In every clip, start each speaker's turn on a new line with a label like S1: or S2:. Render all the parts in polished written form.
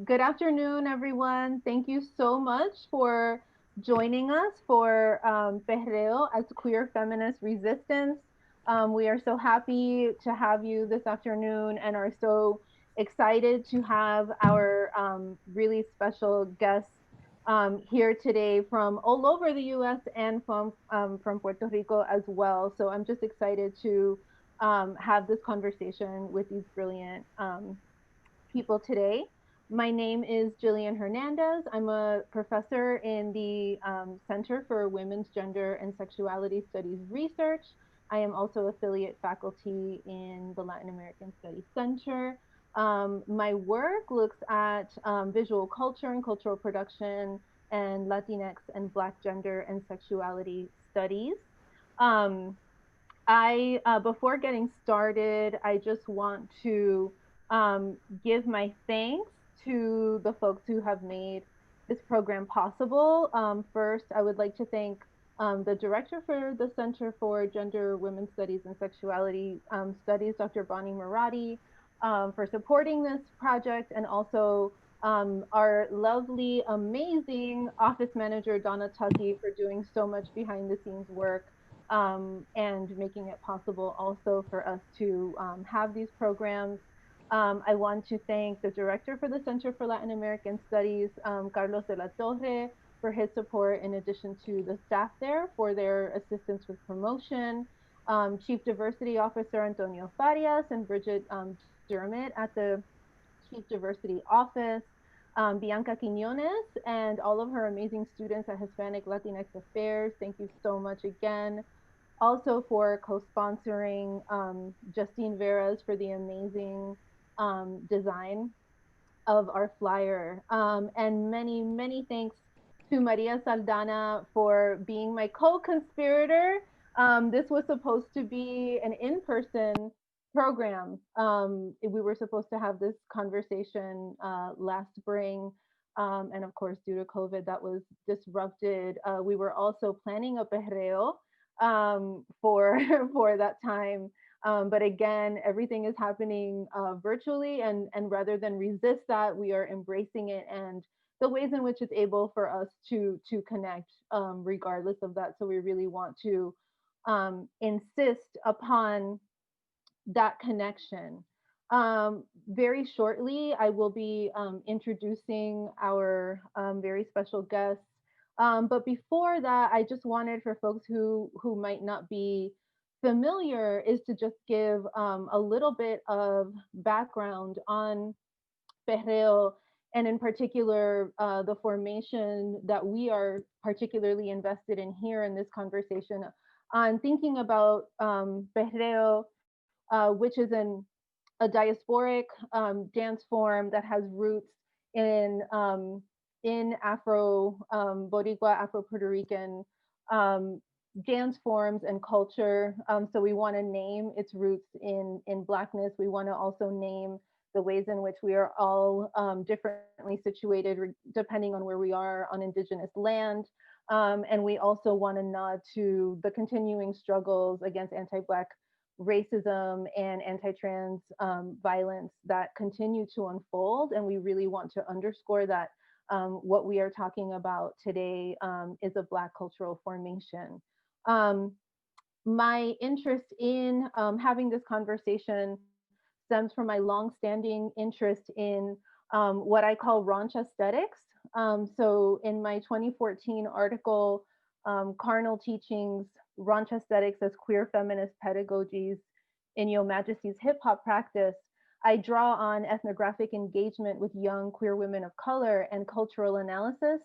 S1: Good afternoon, everyone. Thank you so much for joining us for Perreo as Queer Feminist Resistance. We are so happy to have you this afternoon and are so excited to have our really special guests here today from all over the US and from Puerto Rico as well. So I'm just excited to have this conversation with these brilliant people today. My name is Jillian Hernandez. I'm a professor in the Center for Women's Gender and Sexuality Studies Research. I am also affiliate faculty in the Latin American Studies Center. My work looks at visual culture and cultural production and Latinx and Black gender and sexuality studies. Um, Before getting started, I just want to give my thanks to the folks who have made this program possible. First, I would like to thank the director for the Center for Gender, Women's Studies, and Sexuality Studies, Dr. Bonnie Murati, for supporting this project, and also our lovely, amazing office manager, Donna Tucky, for doing so much behind the scenes work and making it possible also for us to have these programs. I want to thank the director for the Center for Latin American Studies, Carlos de la Torre, for his support, in addition to the staff there for their assistance with promotion, Chief Diversity Officer Antonio Farias and Bridget Dermott at the Chief Diversity Office, Bianca Quiñones, and all of her amazing students at Hispanic Latinx Affairs. Thank you so much again. Also for co-sponsoring Justine Veras for the amazing design of our flyer. And many, many thanks to Maria Saldana for being my co-conspirator. This was supposed to be an in-person program. We were supposed to have this conversation last spring. And of course, due to COVID, that was disrupted. We were also planning a perreo for for that time. But again, everything is happening virtually, and rather than resist that, we are embracing it and the ways in which it's able for us to connect regardless of that. So we really want to insist upon that connection. Very shortly, I will be introducing our very special guests. But before that, I just wanted for folks who might not be familiar is to just give a little bit of background on Perreo, and in particular, the formation that we are particularly invested in here in this conversation on thinking about Perreo, which is a diasporic dance form that has roots in Afro Boricua, Afro Puerto Rican dance forms and culture. So we want to name its roots in Blackness. We want to also name the ways in which we are all differently situated depending on where we are on indigenous land. And we also want to nod to the continuing struggles against anti-Black racism and anti-trans violence that continue to unfold. And we really want to underscore that what we are talking about today is a Black cultural formation. Um, my interest in having this conversation stems from my long-standing interest in what I call raunch aesthetics. So in my 2014 article, Carnal Teachings, Raunch Aesthetics as Queer Feminist Pedagogies in Your Majesty's Hip Hop Practice, I draw on ethnographic engagement with young queer women of color and cultural analysis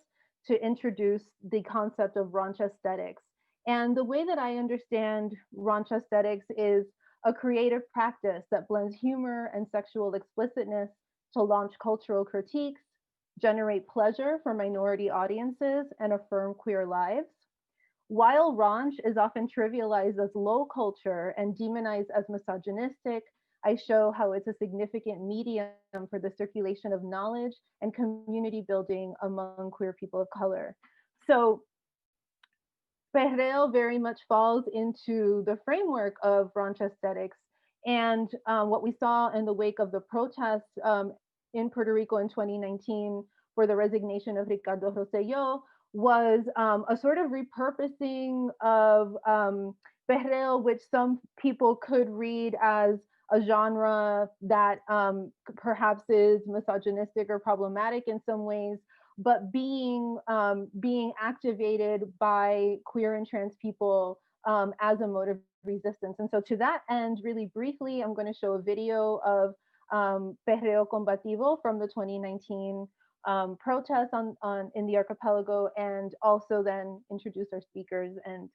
S1: to introduce the concept of raunch aesthetics. And the way that I understand raunch aesthetics is a creative practice that blends humor and sexual explicitness to launch cultural critiques, generate pleasure for minority audiences, and affirm queer lives. While raunch is often trivialized as low culture and demonized as misogynistic, I show how it's a significant medium for the circulation of knowledge and community building among queer people of color. So Perreo very much falls into the framework of raunch aesthetics And what we saw in the wake of the protests in Puerto Rico in 2019 for the resignation of Ricardo Rosselló was a sort of repurposing of perreo, which some people could read as a genre that perhaps is misogynistic or problematic in some ways, but being activated by queer and trans people as a mode of resistance. And so to that end, really briefly, I'm going to show a video of Perreo Combativo from the 2019 protests on in the archipelago, and also then introduce our speakers and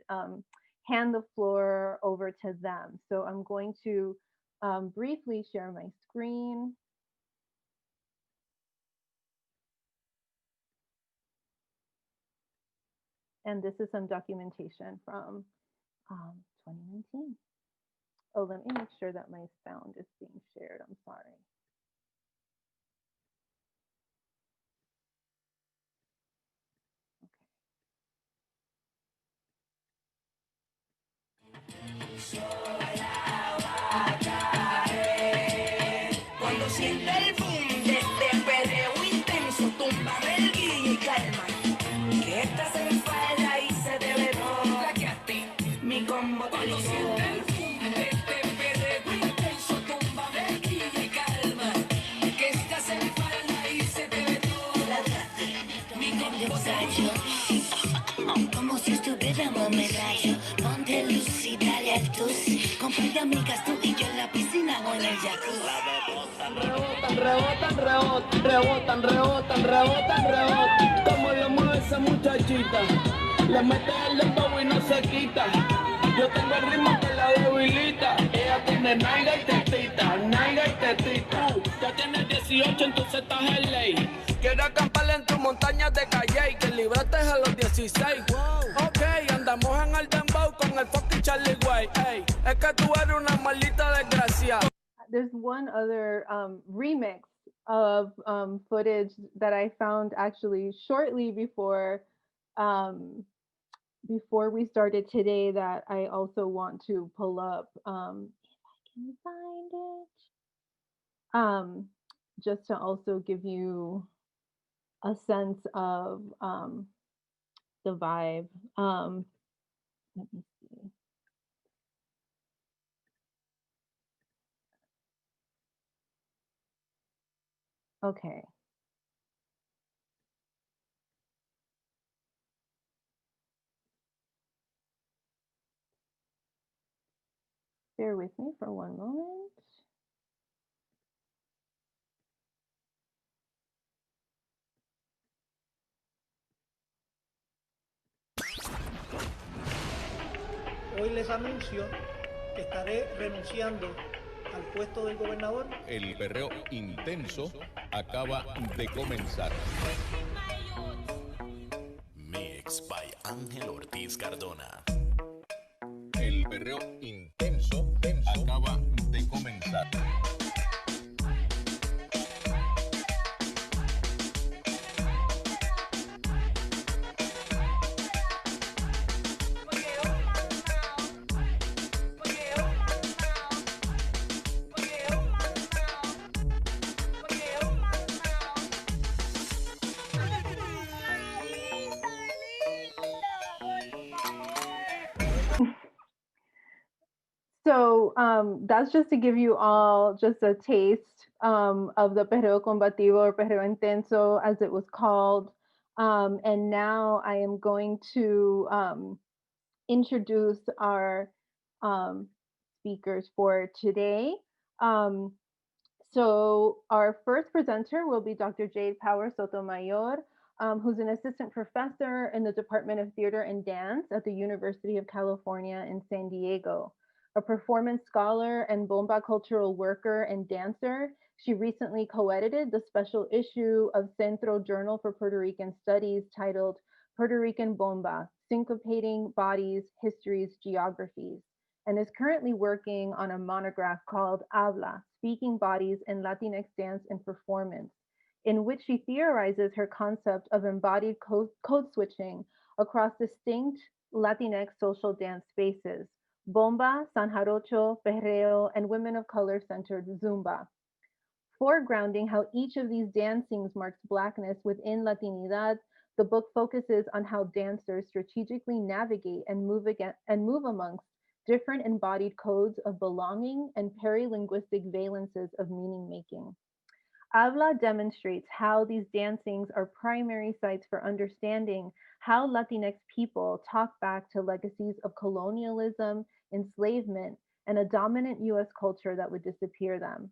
S1: hand the floor over to them. So I'm going to briefly share my screen. And this is some documentation from 2019. Oh, let me make sure that my sound is being shared. I'm sorry.
S2: Cuando siente el boom de este perreo intenso, tumba del guille y calma. Que esta se enfada y se debe todo. Mi combo cuando siente el boom de este perreo intenso, tumba del guille y calma. Que esta se enfada y se debe todo. Mi combo como si estuviéramos en rayo. Ponte luz y dale al tus. Comparte amigas tú y yo en la piscina o en el jacuzzi. Rebotan. Como lo mueve esa muchachita. Le mete el dembow y no se quita. Yo tengo el ritmo que la debilita. Ella tiene nalga y tetita. Ya tienes 18, entonces estás en ley. Quiero acampar en tu montaña de calle y que libraste a los 16. Ok, andamos en el dembow con el fucking Charlie Way. Ey, es que tú eres una maldita desgracia.
S1: There's one other remix of footage that I found actually shortly before we started today that I also want to pull up. If I can find it. Just to also give you a sense of the vibe. Let me see. Okay. Bear with me for one moment.
S3: Hoy les anuncio que estaré renunciando al puesto del gobernador.
S4: El perreo intenso acaba de comenzar.
S5: Mix by Ángel Ortiz Cardona.
S4: El perreo intenso acaba de comenzar.
S1: So that's just to give you all just a taste of the Perreo Combativo or Perreo Intenso as it was called. And now I am going to introduce our speakers for today. So our first presenter will be Dr. Jade Power Sotomayor, who's an assistant professor in the Department of Theater and Dance at the University of California in San Diego. A performance scholar and bomba cultural worker and dancer, she recently co-edited the special issue of Centro Journal for Puerto Rican Studies titled Puerto Rican Bomba, Syncopating Bodies, Histories, Geographies, and is currently working on a monograph called Habla, Speaking Bodies in Latinx Dance and Performance, in which she theorizes her concept of embodied code switching across distinct Latinx social dance spaces, bomba, San Jarocho, perreo, and women of color centered zumba. Foregrounding how each of these dancings marks Blackness within Latinidad, the book focuses on how dancers strategically navigate and move amongst different embodied codes of belonging and perilinguistic valences of meaning making. Habla demonstrates how these dancings are primary sites for understanding how Latinx people talk back to legacies of colonialism, enslavement, and a dominant US culture that would disappear them.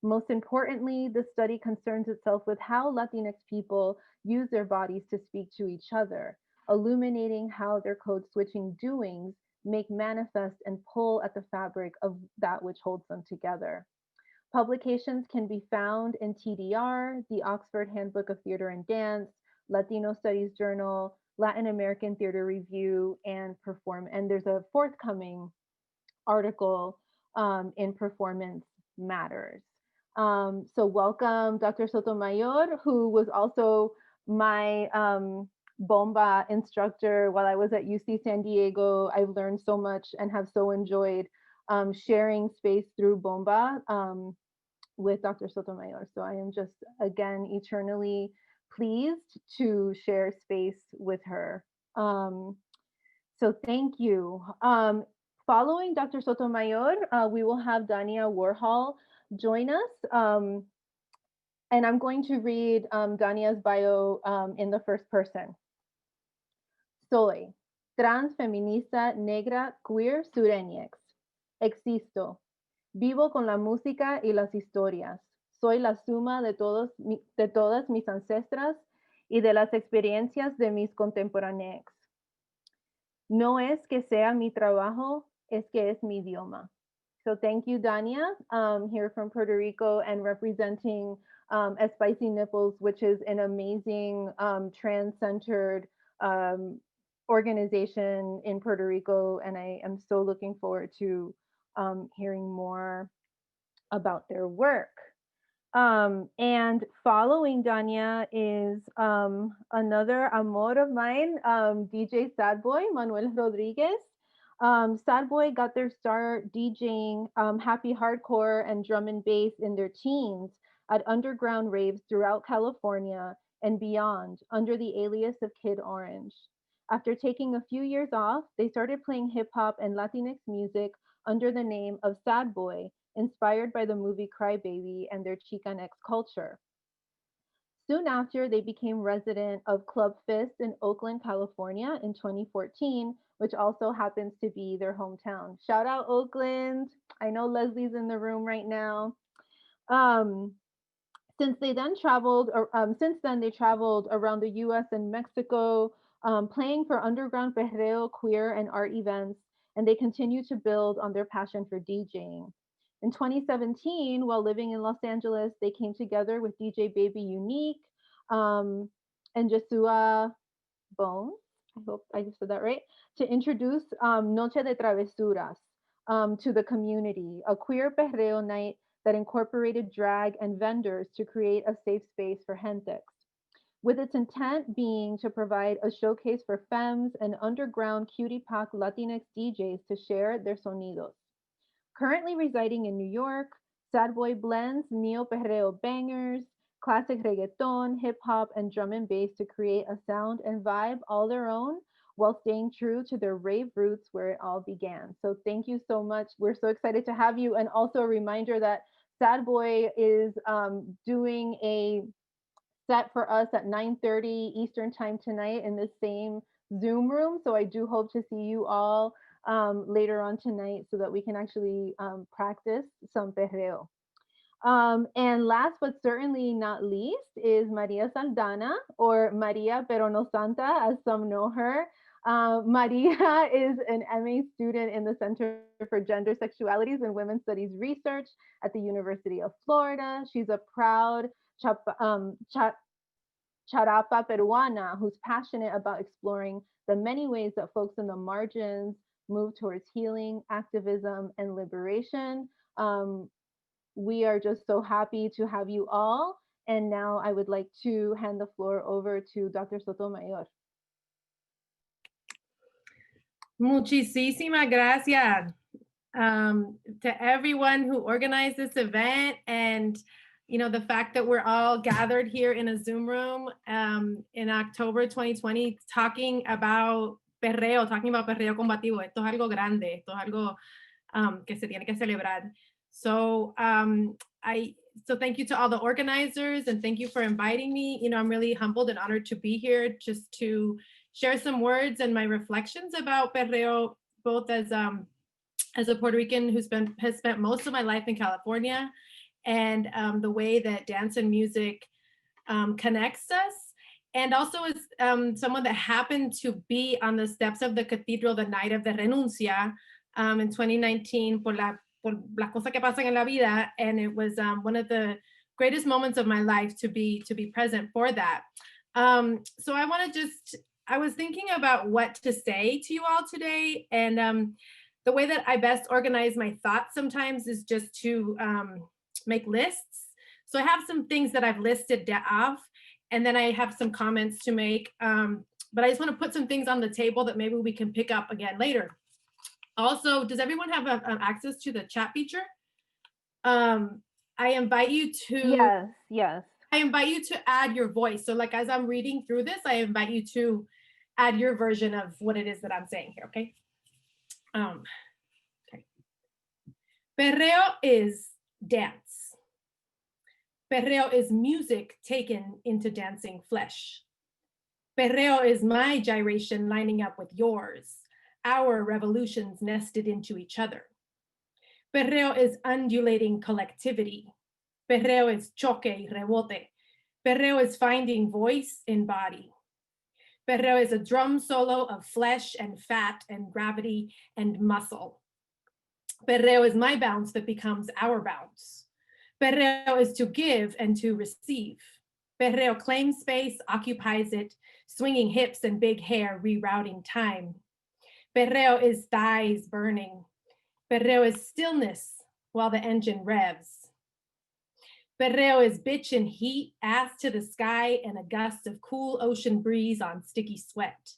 S1: Most importantly, the study concerns itself with how Latinx people use their bodies to speak to each other, illuminating how their code switching doings make manifest and pull at the fabric of that which holds them together. Publications can be found in TDR, the Oxford Handbook of Theater and Dance, Latino Studies Journal, Latin American Theater Review, and Perform. And there's a forthcoming article in Performance Matters. So welcome, Dr. Sotomayor, who was also my bomba instructor while I was at UC San Diego. I've learned so much and have so enjoyed sharing space through bomba with Dr. Sotomayor. So I am just, again, eternally pleased to share space with her. So thank you. Following Dr. Sotomayor, we will have Dania Warhol join us. And I'm going to read Dania's bio in the first person. Soy transfeminista negra queer sureñex. Existo. Vivo con la música y las historias. Soy la suma de todas mis ancestras y de las experiencias de mis contemporáneos. No es que sea mi trabajo, es que es mi idioma. So thank you, Dania, here from Puerto Rico and representing Espicynipples, which is an amazing trans-centered organization in Puerto Rico. And I am so looking forward to hearing more about their work. And following Dania is another amor of mine, DJ Sadboy, Manuel Rodrigues. Sadboy got their start DJing happy hardcore and drum and bass in their teens at underground raves throughout California and beyond under the alias of Kid Orange. After taking a few years off, they started playing hip hop and Latinx music under the name of Sad Boy, inspired by the movie Crybaby and their Chicanx culture. Soon after, they became resident of Club Fist in Oakland, California in 2014, which also happens to be their hometown. Shout out Oakland. I know Leslie's in the room right now. Um, since then they traveled around the U.S. and Mexico, playing for underground perreo, queer, and art events, and they continue to build on their passion for DJing. In 2017, while living in Los Angeles, they came together with DJ Baby Unique um, and Jesua Bones. I hope I said that right. To introduce Noche de Travesuras to the community, a queer perreo night that incorporated drag and vendors to create a safe space for gentex, with its intent being to provide a showcase for femmes and underground cutie pack Latinx DJs to share their sonidos. Currently residing in New York, Sad Boy blends neo perreo bangers, classic reggaeton, hip hop, and drum and bass to create a sound and vibe all their own while staying true to their rave roots where it all began. So thank you so much. We're so excited to have you. And also a reminder that Sad Boy is doing a set for us at 9:30 Eastern time tonight in the same Zoom room. So I do hope to see you all later on tonight so that we can actually practice some perreo. And last but certainly not least is Maria Saldana, or Maria Pero No Santa, as some know her. Maria is an MA student in the Center for Gender Sexualities and Women's Studies Research at the University of Florida. She's a proud charapa peruana who's passionate about exploring the many ways that folks in the margins move towards healing, activism, and liberation. We are just so happy to have you all. And now I would like to hand the floor over to Dr. Sotomayor.
S6: Muchísimas gracias to everyone who organized this event, and the fact that we're all gathered here in a Zoom room in October 2020 talking about perreo combativo. Esto es algo grande, esto es algo que se tiene que celebrar. So so thank you to all the organizers, and thank you for inviting me. I'm really humbled and honored to be here just to share some words and my reflections about perreo, both as a Puerto Rican who has spent most of my life in California, and the way that dance and music connects us. And also as someone that happened to be on the steps of the cathedral the night of the renuncia in 2019 por las cosas que pasan en la vida. And it was one of the greatest moments of my life to be present for that. So I was thinking about what to say to you all today. And the way that I best organize my thoughts sometimes is just to make lists. So I have some things that I've listed off, and then I have some comments to make. But I just want to put some things on the table that maybe we can pick up again later. Also, does everyone have access to the chat feature? I invite you to.
S1: Yes.
S6: I invite you to add your voice. So like as I'm reading through this, I invite you to add your version of what it is that I'm saying here, okay? Okay. Perreo is dance. Perreo is music taken into dancing flesh. Perreo is my gyration lining up with yours, our revolutions nested into each other. Perreo is undulating collectivity. Perreo is choque y rebote. Perreo is finding voice in body. Perreo is a drum solo of flesh and fat and gravity and muscle. Perreo is my bounce that becomes our bounce. Perreo is to give and to receive. Perreo claims space, occupies it, swinging hips and big hair, rerouting time. Perreo is thighs burning. Perreo is stillness while the engine revs. Perreo is bitch and heat, ass to the sky, and a gust of cool ocean breeze on sticky sweat.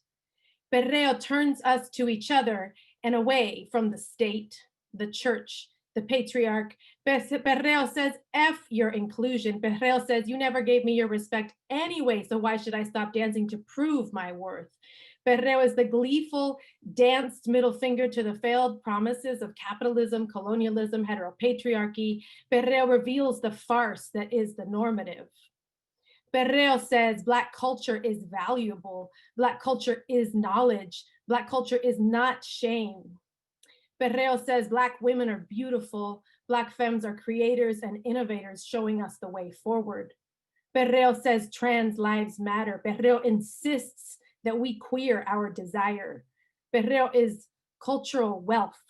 S6: Perreo turns us to each other and away from the state, the church, the patriarch. Perreo says, F your inclusion. Perreo says, you never gave me your respect anyway, so why should I stop dancing to prove my worth? Perreo is the gleeful, danced middle finger to the failed promises of capitalism, colonialism, heteropatriarchy. Perreo reveals the farce that is the normative. Perreo says Black culture is valuable. Black culture is knowledge. Black culture is not shame. Perreo says Black women are beautiful. Black femmes are creators and innovators showing us the way forward. Perreo says trans lives matter. Perreo insists that we queer our desire. Perreo is cultural wealth.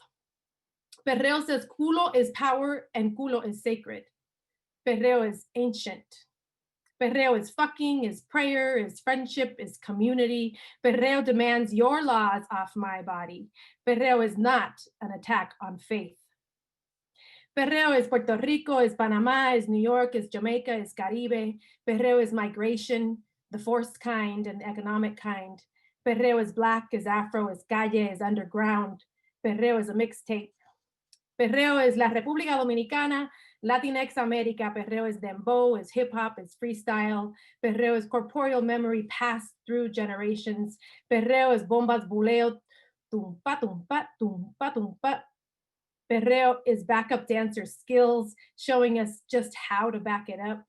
S6: Perreo says culo is power and culo is sacred. Perreo is ancient. Perreo is fucking, is prayer, is friendship, is community. Perreo demands your laws off my body. Perreo is not an attack on faith. Perreo is Puerto Rico, is Panama, is New York, is Jamaica, is Caribe. Perreo is migration, the forced kind and economic kind. Perreo is Black, is Afro, is calle, is underground. Perreo is a mixtape. Perreo is La República Dominicana, Latinx America. Perreo is dembow, is hip hop, is freestyle. Perreo is corporeal memory passed through generations. Perreo is bombas buleo, tumpa, tumpa, tumpa, tumpa. Perreo is backup dancer skills, showing us just how to back it up.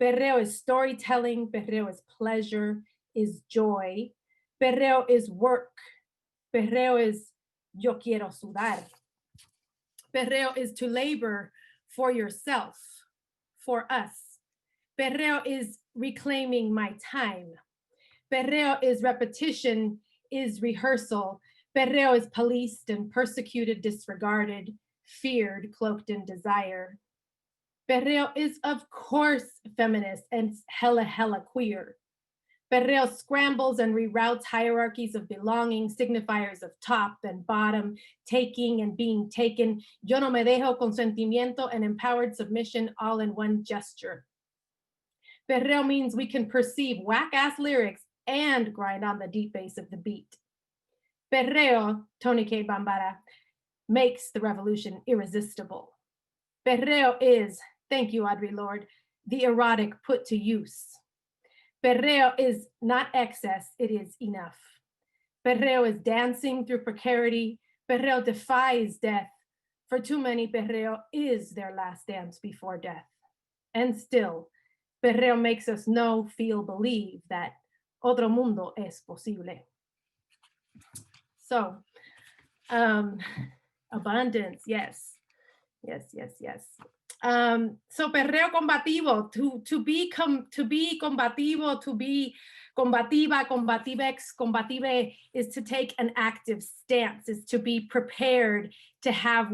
S6: Perreo is storytelling. Perreo is pleasure, is joy. Perreo is work. Perreo is yo quiero sudar. Perreo is to labor for yourself, for us. Perreo is reclaiming my time. Perreo is repetition, is rehearsal. Perreo is policed and persecuted, disregarded, feared, cloaked in desire. Perreo is, of course, feminist and hella queer. Perreo scrambles and reroutes hierarchies of belonging, signifiers of top and bottom, taking and being taken. Yo no me dejo, consentimiento, and empowered submission all in one gesture. Perreo means we can perceive whack-ass lyrics and grind on the deep bass of the beat. Perreo, Tony K. Bambara, makes the revolution irresistible. Perreo is, thank you, Audre Lorde, the erotic put to use. Perreo is not excess, it is enough. Perreo is dancing through precarity. Perreo defies death. For too many, perreo is their last dance before death. And still, perreo makes us know, feel, believe that otro mundo es posible. So, abundance, yes. So perreo combativo, to be combativo, to be combativa, combativex, combative is to take an active stance, is to be prepared, to have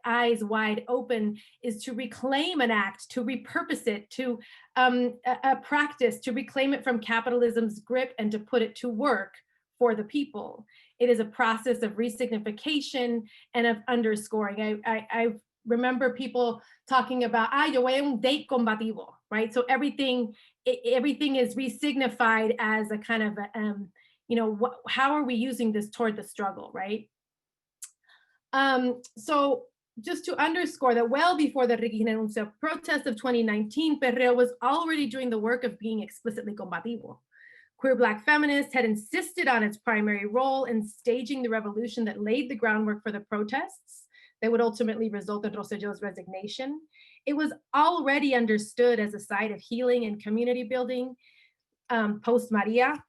S6: eyes wide open, is to reclaim an act, to repurpose it, to a practice, to reclaim it from capitalism's grip and to put it to work for the people. It is a process of resignification and of underscoring. I remember people talking about, yo voy a un date combativo, right? So everything is resignified as a kind of, how are we using this toward the struggle, right? So just to underscore that well before the Renuncia protest of 2019, Perreo was already doing the work of being explicitly combativo. Queer Black feminists had insisted on its primary role in staging the revolution that laid the groundwork for the protests that would ultimately result in Rosselló's resignation. It was already understood as a site of healing and community building post Maria.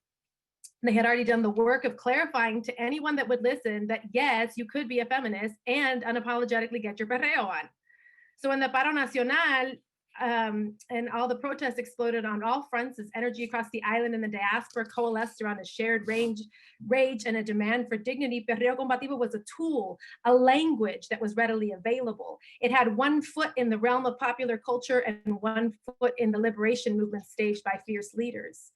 S6: They had already done the work of clarifying to anyone that would listen that yes, you could be a feminist and unapologetically get your perreo on. So in the Paro Nacional, and all the protests exploded on all fronts as energy across the island and the diaspora coalesced around a shared rage and a demand for dignity. Perreo Combativo was a tool, a language that was readily available. It had one foot in the realm of popular culture and one foot in the liberation movement staged by fierce leaders.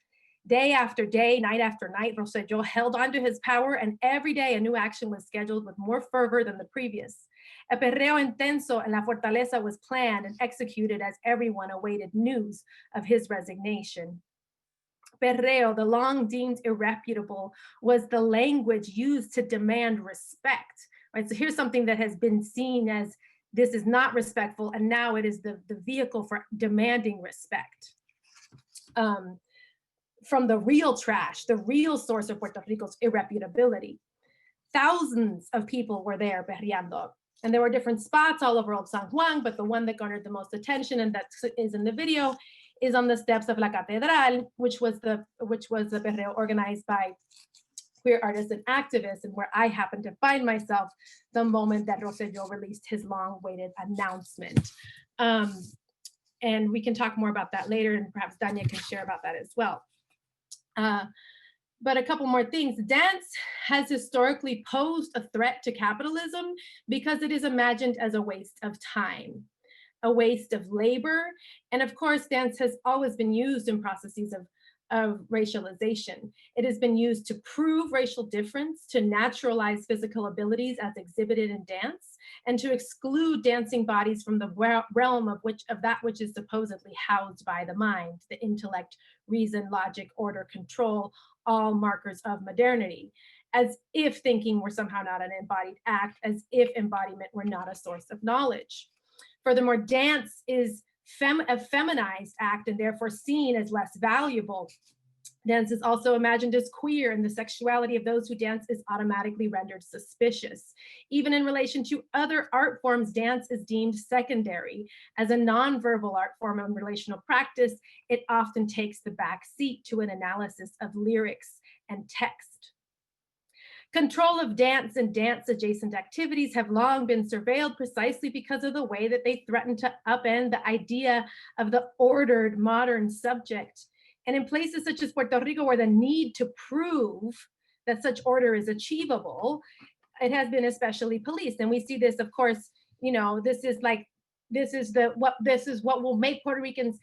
S6: Day after day, night after night, Rosselló held onto his power, and every day a new action was scheduled with more fervor than the previous. A Verano Intenso en la Fortaleza was planned and executed as everyone awaited news of his resignation. Perreo, the long deemed irreputable, was the language used to demand respect. Right? So here's something that has been seen as this is not respectful, and now it is the vehicle for demanding respect. From the real trash, the real source of Puerto Rico's irreputability. Thousands of people were there perreando. And there were different spots all over Old San Juan, but the one that garnered the most attention and that is in the video is on the steps of La Catedral, which was the perreo organized by queer artists and activists, and where I happened to find myself the moment that Rosselló released his long-awaited announcement. And we can talk more about that later, and perhaps Dania can share about that as well. But a couple more things. Dance has historically posed a threat to capitalism because it is imagined as a waste of time, a waste of labor. And of course, dance has always been used in processes of racialization. It has been used to prove racial difference, to naturalize physical abilities as exhibited in dance, and to exclude dancing bodies from the realm of that which is supposedly housed by the mind, the intellect, reason, logic, order, control, all markers of modernity, as if thinking were somehow not an embodied act, as if embodiment were not a source of knowledge. Furthermore, dance is a feminized act and therefore seen as less valuable. Dance is also imagined as queer, and the sexuality of those who dance is automatically rendered suspicious. Even in relation to other art forms, dance is deemed secondary. As a nonverbal art form and relational practice, it often takes the back seat to an analysis of lyrics and text. Control of dance and dance-adjacent activities have long been surveilled precisely because of the way that they threaten to upend the idea of the ordered modern subject. And in places such as Puerto Rico, where the need to prove that such order is achievable, it has been especially policed. And we see this, of course, this is what will make Puerto Ricans,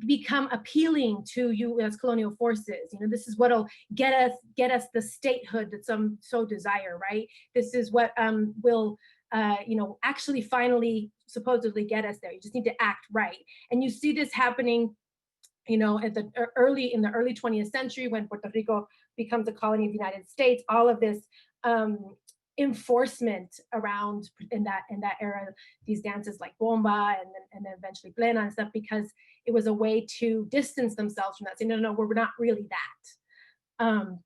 S6: become appealing to U.S. colonial forces. This is what'll get us the statehood that some so desire, right? This is what will actually finally supposedly get us there. You just need to act right. And you see this happening you know, at the in the early 20th century, when Puerto Rico becomes a colony of the United States, all of this enforcement around in that era, these dances like bomba and then eventually plena and stuff, because it was a way to distance themselves from that, saying, no, we're not really that.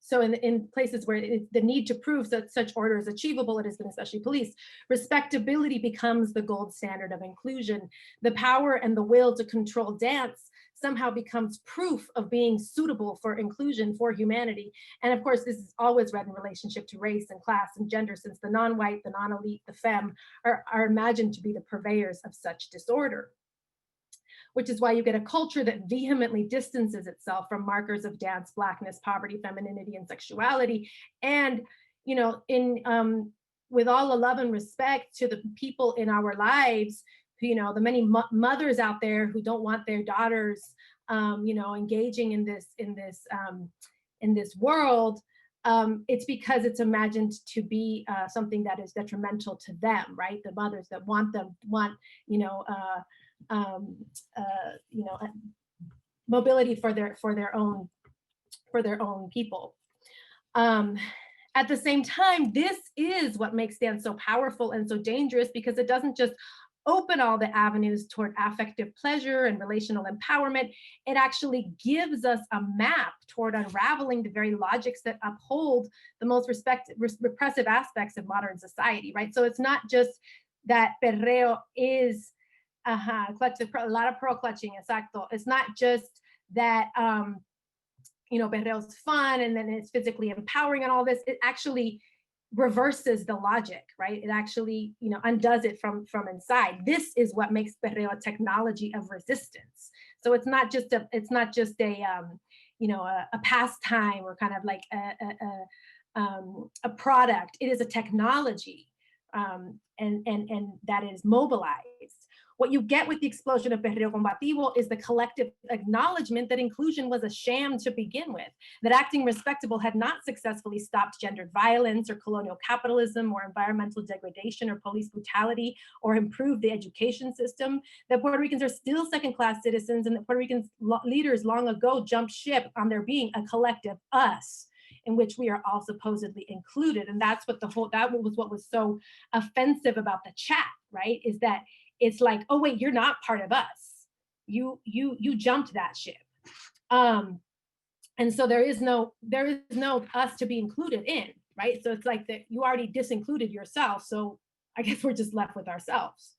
S6: So in places where the need to prove that such order is achievable, it has been especially policed. Respectability becomes the gold standard of inclusion. The power and the will to control dance somehow becomes proof of being suitable for inclusion, for humanity. And of course, this is always read in relationship to race and class and gender, since the non-white, the non-elite, the femme are imagined to be the purveyors of such disorder. Which is why you get a culture that vehemently distances itself from markers of dance, Blackness, poverty, femininity, and sexuality. And, you know, with all the love and respect to the people in our lives, you know, the many mothers out there who don't want their daughters, you know, engaging in this world, it's because it's imagined to be something that is detrimental to them, right? The mothers that want, you know, mobility for their own people. At the same time, this is what makes dance so powerful and so dangerous, because it doesn't just open all the avenues toward affective pleasure and relational empowerment. It actually gives us a map toward unraveling the very logics that uphold the most repressive aspects of modern society, right? So it's not just that perreo is a lot of pearl clutching, exacto. It's not just that, you know, perreo's fun and then it's physically empowering and all this. It actually reverses the logic, right? It actually, you know, undoes it from inside. This is what makes perreo a technology of resistance. So it's not just a you know, a pastime or kind of like a product. It is a technology, and that is mobilized. What you get with the explosion of Perreo Combativo is the collective acknowledgement that inclusion was a sham to begin with, that acting respectable had not successfully stopped gendered violence or colonial capitalism or environmental degradation or police brutality or improved the education system, that Puerto Ricans are still second-class citizens, and that Puerto Rican leaders long ago jumped ship on there being a collective us in which we are all supposedly included. And that's what that was what was so offensive about the chat, right? Is that it's like, oh wait, you're not part of us. You jumped that ship. And so there is no us to be included in, right? So it's like that you already disincluded yourself. So I guess we're just left with ourselves.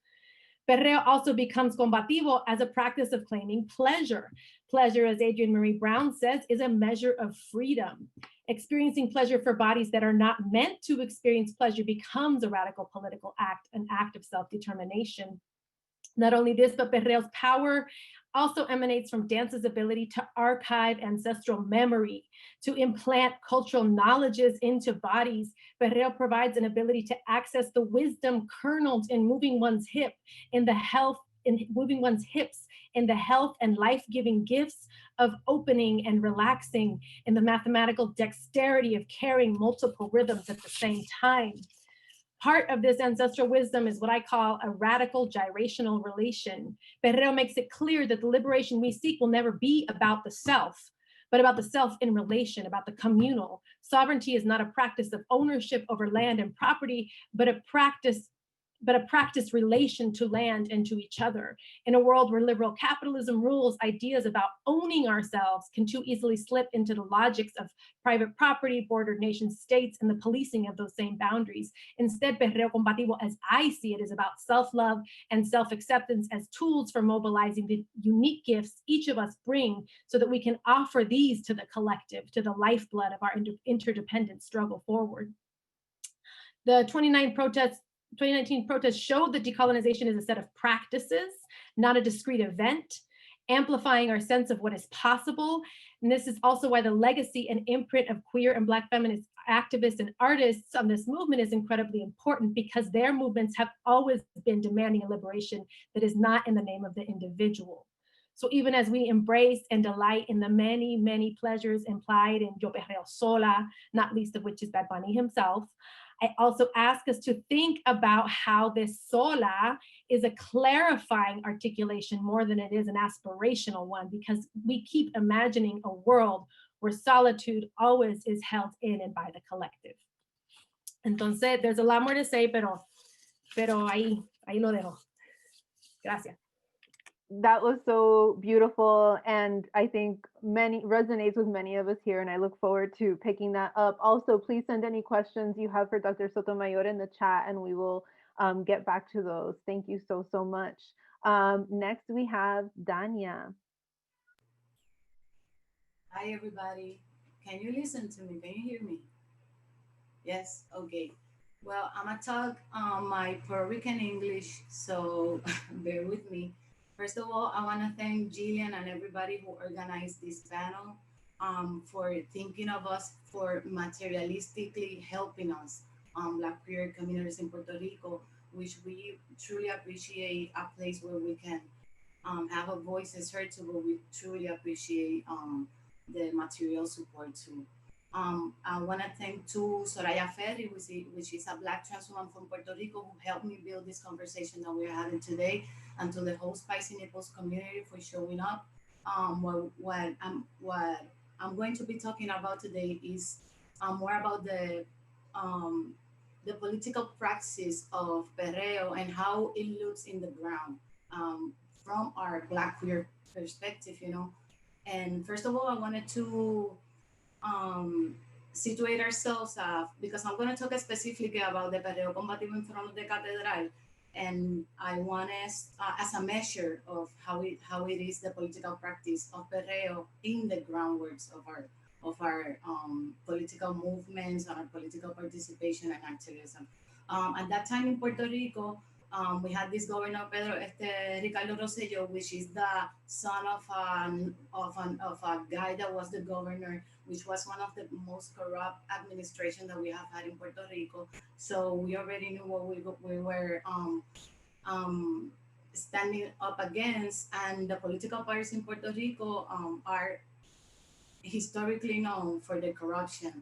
S6: Perreo also becomes combativo as a practice of claiming pleasure. Pleasure, as Adrienne Marie Brown says, is a measure of freedom. Experiencing pleasure for bodies that are not meant to experience pleasure becomes a radical political act, an act of self-determination. Not only this, but Perreo's power also emanates from dance's ability to archive ancestral memory, to implant cultural knowledges into bodies. Perreo provides an ability to access the wisdom kerneled in moving one's hips, in the health and life-giving gifts of opening and relaxing, in the mathematical dexterity of carrying multiple rhythms at the same time. Part of this ancestral wisdom is what I call a radical gyrational relation. Perreo makes it clear that the liberation we seek will never be about the self, but about the self in relation, about the communal. Sovereignty is not a practice of ownership over land and property, but a practice relation to land and to each other. In a world where liberal capitalism rules, ideas about owning ourselves can too easily slip into the logics of private property, bordered nation states, and the policing of those same boundaries. Instead, Perreo Combativo, as I see it, is about self-love and self-acceptance as tools for mobilizing the unique gifts each of us bring so that we can offer these to the collective, to the lifeblood of our interdependent struggle forward. The 2019 protests showed that decolonization is a set of practices, not a discrete event, amplifying our sense of what is possible. And this is also why the legacy and imprint of queer and Black feminist activists and artists on this movement is incredibly important, because their movements have always been demanding a liberation that is not in the name of the individual. So even as we embrace and delight in the many, many pleasures implied in Yo Perreo Sola, not least of which is Bad Bunny himself, I also ask us to think about how this sola is a clarifying articulation more than it is an aspirational one, because we keep imagining a world where solitude always is held in and by the collective. Entonces, there's a lot more to say, pero ahí lo dejo. Gracias.
S1: That was so beautiful, and I think many resonates with many of us here, and I look forward to picking that up. Also, please send any questions you have for Dr. Sotomayor in the chat, and we will get back to those. Thank you so, so much. Next, we have Dania.
S7: Hi, everybody. Can you listen to me? Can you hear me? Yes? Okay. Well, I'm going to talk my Puerto Rican English, so bear with me. First of all, I want to thank Jillian and everybody who organized this panel for thinking of us, for materialistically helping us, Black queer communities in Puerto Rico, which we truly appreciate, a place where we can have our voices heard too, but we truly appreciate the material support too. I want to thank too Soraya Ferry, which is a Black trans woman from Puerto Rico who helped me build this conversation that we're having today, and to the whole Espicynipples community for showing up. What I'm going to be talking about today is more about the political praxis of Perreo and how it looks in the ground from our Black queer perspective, you know. And first of all, I wanted to um, situate ourselves because I'm going to talk specifically about the Perreo combativo en front of the Catedral. And I want us, as a measure of how it is the political practice of Perreo in the groundworks of our political movements and our political participation and activism. At that time in Puerto Rico, we had this governor Pedro Ricardo Rosselló, which is the son of a guy that was the governor, which was one of the most corrupt administration that we have had in Puerto Rico. So we already knew what we were standing up against, and the political parties in Puerto Rico are historically known for the corruption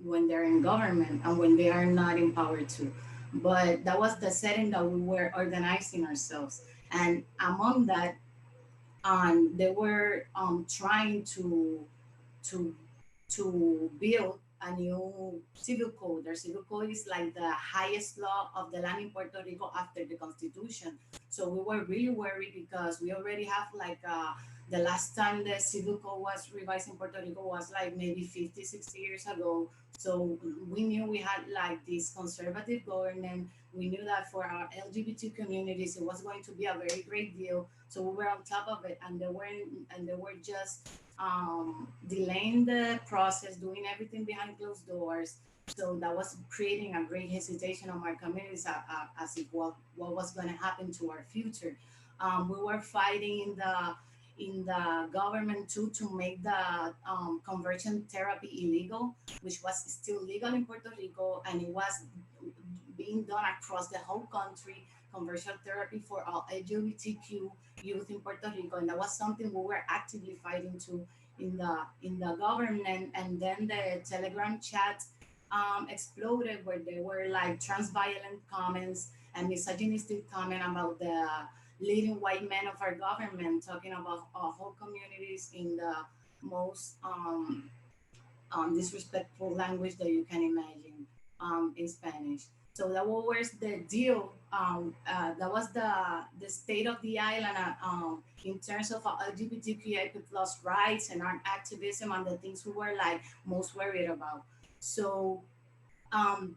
S7: when they're in government and when they are not in power too. But that was the setting that we were organizing ourselves. And among that, they were trying to to build a new civil code. Their civil code is like the highest law of the land in Puerto Rico after the Constitution. So we were really worried because we already have like the last time the civil code was revised in Puerto Rico was like maybe 50, 60 years ago. So we knew we had like this conservative government. We knew that for our LGBT communities, it was going to be a very great deal. So we were on top of it, and they were just delaying the process, doing everything behind closed doors. So that was creating a great hesitation on our communities as if what was going to happen to our future. We were fighting in the government too to make the conversion therapy illegal, which was still legal in Puerto Rico, and it was being done across the whole country. Conversion therapy for all LGBTQ youth in Puerto Rico, and that was something we were actively fighting to in the government. And then the Telegram chat exploded, where there were like trans violent comments and misogynistic comment about the leading white men of our government, talking about whole communities in the most disrespectful language that you can imagine in Spanish. So that was the deal. That was the state of the island in terms of LGBTQIA plus rights and our activism and the things we were like most worried about. So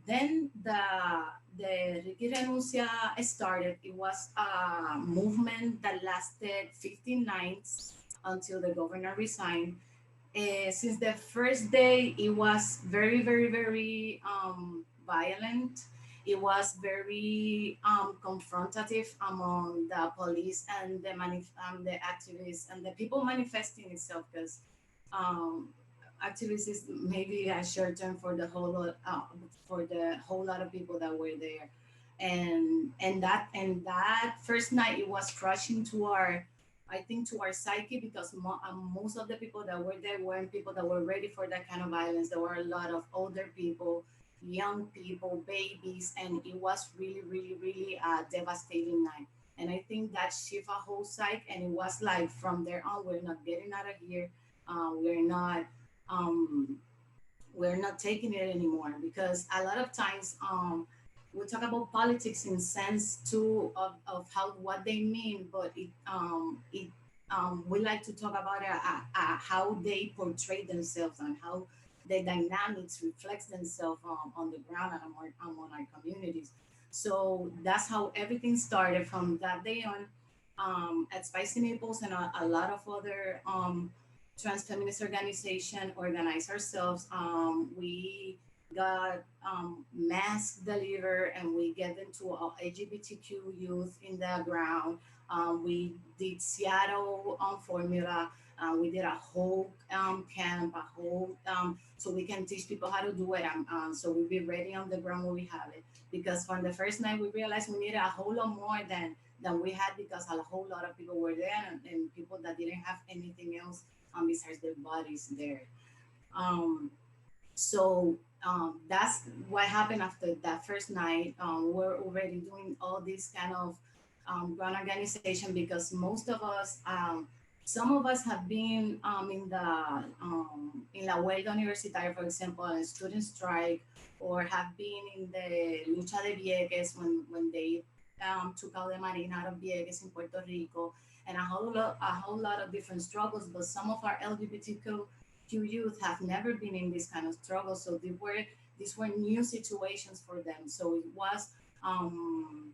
S7: then the Ricky Renuncia started. It was a movement that lasted 15 nights until the governor resigned. Since the first day, it was very, very, very violent. It was very confrontative among the police and the activists and the people manifesting itself, because activists is maybe a short term for the whole lot, for the whole lot of people that were there, and that first night it was crushing to our, I think, to our psyche, because most of the people that were there weren't people that were ready for that kind of violence. There were a lot of older people young people, babies, and it was really, really, really a devastating night. And I think that shift a whole psyche, and it was like from there on, we're not getting out of here. We're not um, we're not taking it anymore, because a lot of times we talk about politics in sense too of how what they mean, but we like to talk about how they portray themselves and how the dynamics reflects themselves on the ground and among our communities. So that's how everything started from that day on. At Espicynipples and a lot of other trans feminist organization organize ourselves. We got masks delivered, and we get them to LGBTQ youth in the ground. We did Seattle formula. We did a whole camp, a whole so we can teach people how to do it. So we'll be ready on the ground when we have it. Because from the first night we realized we needed a whole lot more than we had, because a whole lot of people were there, and people that didn't have anything else besides their bodies there. Um, so that's what happened after that first night. We're already doing all this kind of grand organization, because most of us, some of us have been in La Huelga Universitaria, for example, a student strike, or have been in the Lucha de Vieques when they took out the Marine out of Vieques in Puerto Rico, and a whole lot of different struggles. But some of our LGBTQ youth have never been in this kind of struggle, so these were new situations for them. Um,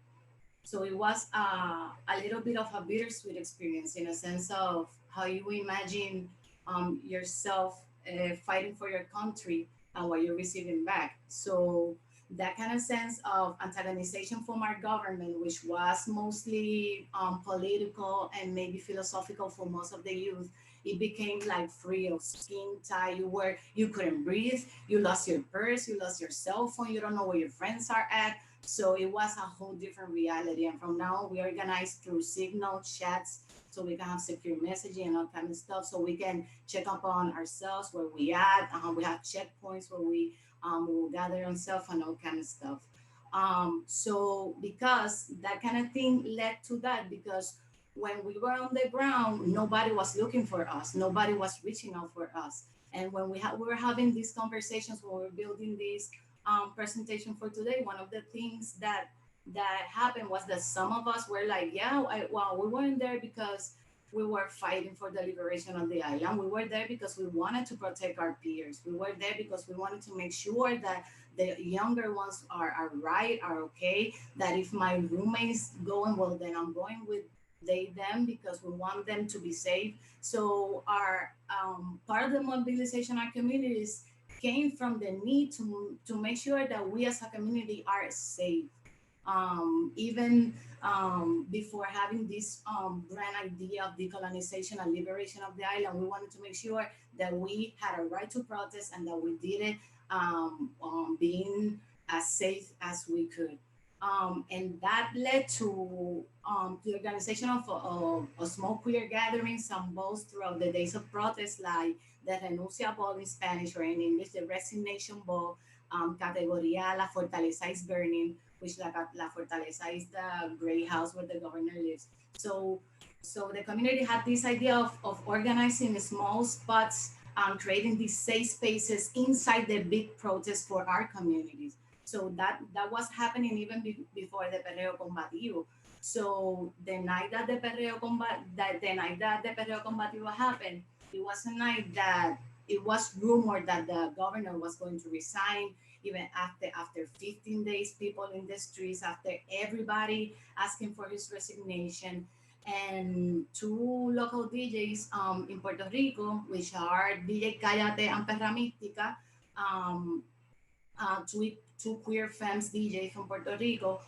S7: so it was a little bit of a bittersweet experience, in a sense of how you imagine yourself fighting for your country and what you're receiving back. So that kind of sense of antagonization from our government, which was mostly political and maybe philosophical for most of the youth, it became like free of skin tight. You couldn't breathe. You lost your purse. You lost your cell phone. You don't know where your friends are at. So it was a whole different reality. And from now on, we organize through Signal chats, so we can have secure messaging and all kind of stuff. So we can check up on ourselves, where we at. We have checkpoints where we will gather ourselves and all kind of stuff. So because that kind of thing led to that, because when we were on the ground, nobody was looking for us. Nobody was reaching out for us. And when we were having these conversations, when we were building this presentation for today, one of the things that happened was that some of us were like, yeah, well, we weren't there because we were fighting for the liberation of the island. We were there because we wanted to protect our peers. We were there because we wanted to make sure that the younger ones are right, are okay. That if my roommate's going, well, then I'm going with they them, because we want them to be safe. So our part of the mobilization our communities came from the need to make sure that we as a community are safe. Even before having this grand idea of decolonization and liberation of the island, we wanted to make sure that we had a right to protest, and that we did it being as safe as we could. And that led to the organization of small queer gatherings and balls throughout the days of protest, like the Renuncia Ball in Spanish, or in English, the Resignation Ball, Categoría La Fortaleza is Burning, which La Fortaleza is the gray house where the governor lives. So, so the community had this idea of organizing small spots and creating these safe spaces inside the big protest for our communities. So that was happening even before the Perreo Combativo. So the night that the Perreo Combativo happened, it was a night that it was rumored that the governor was going to resign. Even after 15 days, people in the streets, after everybody asking for his resignation, and two local DJs in Puerto Rico, which are DJ Cállate and Perra Mística, um, two queer femmes DJ from Puerto Rico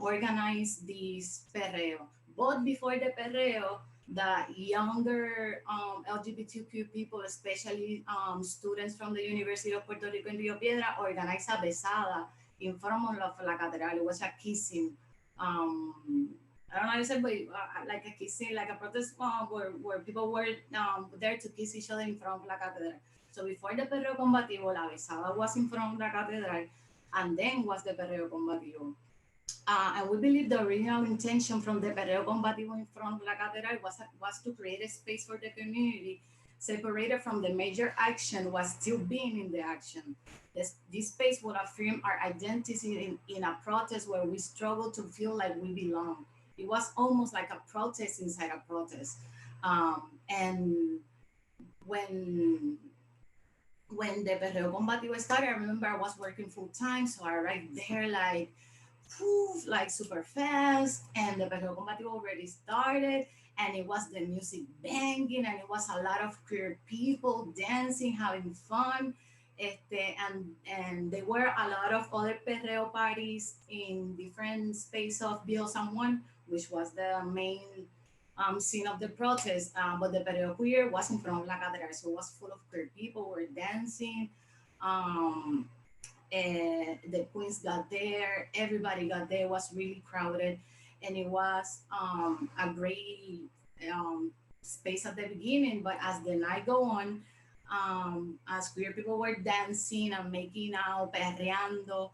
S7: organized this perreo. But before the perreo, the younger LGBTQ people, especially students from the University of Puerto Rico in Rio Piedra, organized a besada in front of la catedral. It was a kissing. I don't know how to say, but like a kissing, like a protest where people were there to kiss each other in front of la catedral. So before the Perreo Combativo, la besada was in front of the cathedral. and then was the Perreo Combativo. And we believe the original intention from the Perreo Combativo in front of La Catedral was to create a space for the community separated from the major action was still being in the action. This space would affirm our identity in a protest where we struggle to feel like we belong. It was almost like a protest inside a protest. And when when the Perreo Combativo started, I remember I was working full time, so I arrived there like poof, like super fast, and the Perreo Combativo already started, and it was the music banging, and it was a lot of queer people dancing, having fun. And there were a lot of other perreo parties in different space of Bill San Juan, which was the main scene of the protest. But the perreo queer was in front of La Catedral, so it was full of queer people, were dancing. Um, the queens got there, everybody got there. It was really crowded, and it was a great space at the beginning. But as the night go on, as queer people were dancing and making out, perreando,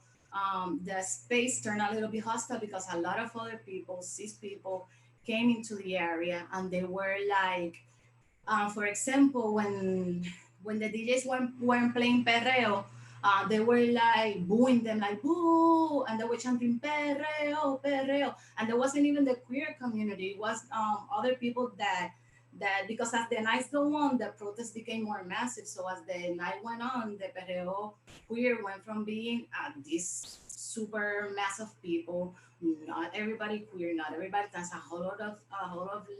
S7: the space turned a little bit hostile because a lot of other people, cis people, came into the area, and they were like, for example, when the DJs weren't playing perreo, they were like booing them, like boo, and they were chanting perreo, perreo, and there wasn't even the queer community. It was other people that because as the nights go on, the protest became more massive. So as the night went on, the perreo queer went from being this super mass of people. Not everybody queer, not everybody. That's a whole lot of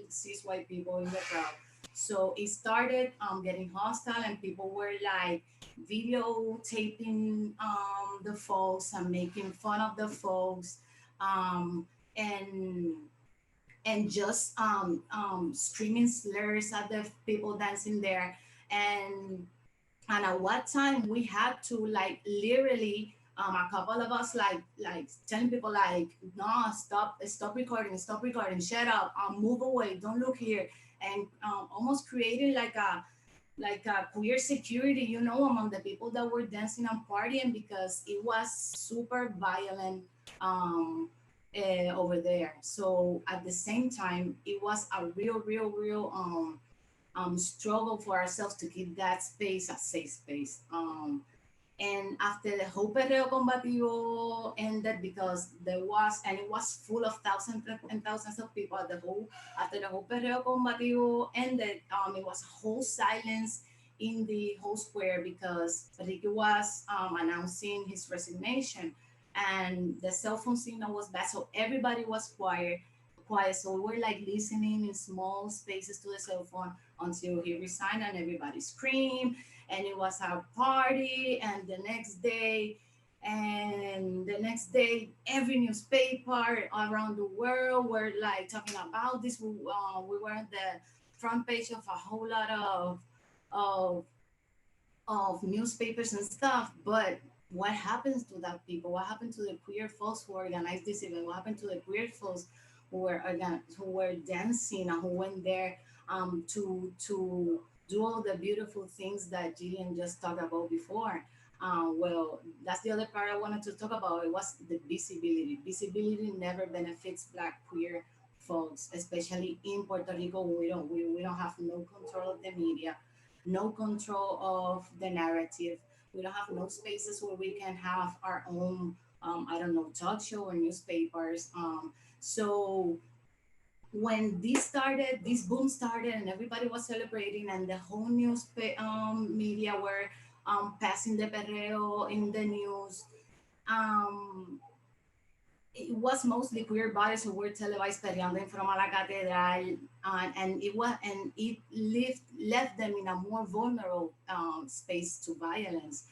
S7: cis white people in the crowd, so it started getting hostile, and people were like videotaping the folks and making fun of the folks, um, and just screaming slurs at the people dancing there. And at what time we had to like literally a couple of us like telling people like no, stop recording, shut up, move away, don't look here, and almost creating like a queer security, among the people that were dancing and partying, because it was super violent um, over there. So at the same time, it was a real struggle for ourselves to keep that space a safe space. And after the whole Perreo Combativo ended, because it was full of thousands and thousands of people at after the whole Perreo Combativo ended, it was a whole silence in the whole square because Ricky was announcing his resignation, and the cell phone signal was bad, so everybody was quiet. So we were like listening in small spaces to the cell phone until he resigned, and everybody screamed, and it was a party. And the next day, every newspaper around the world were like talking about this. We were on the front page of a whole lot of of newspapers and stuff. But what happens to that people? What happened to the queer folks who organized this event? What happened to the queer folks who were dancing and who went there to do all the beautiful things that Jillian just talked about before? Well, that's the other part I wanted to talk about. It was the visibility. Visibility never benefits Black queer folks, especially in Puerto Rico. We don't have no control of the media, no control of the narrative. We don't have no spaces where we can have our own, I don't know, talk show or newspapers. So when this boom started, and everybody was celebrating, and the whole news media were passing the perreo in the news. Um, it was mostly queer bodies who were televised perreando in front of La Catedral, and it left them in a more vulnerable space to violence.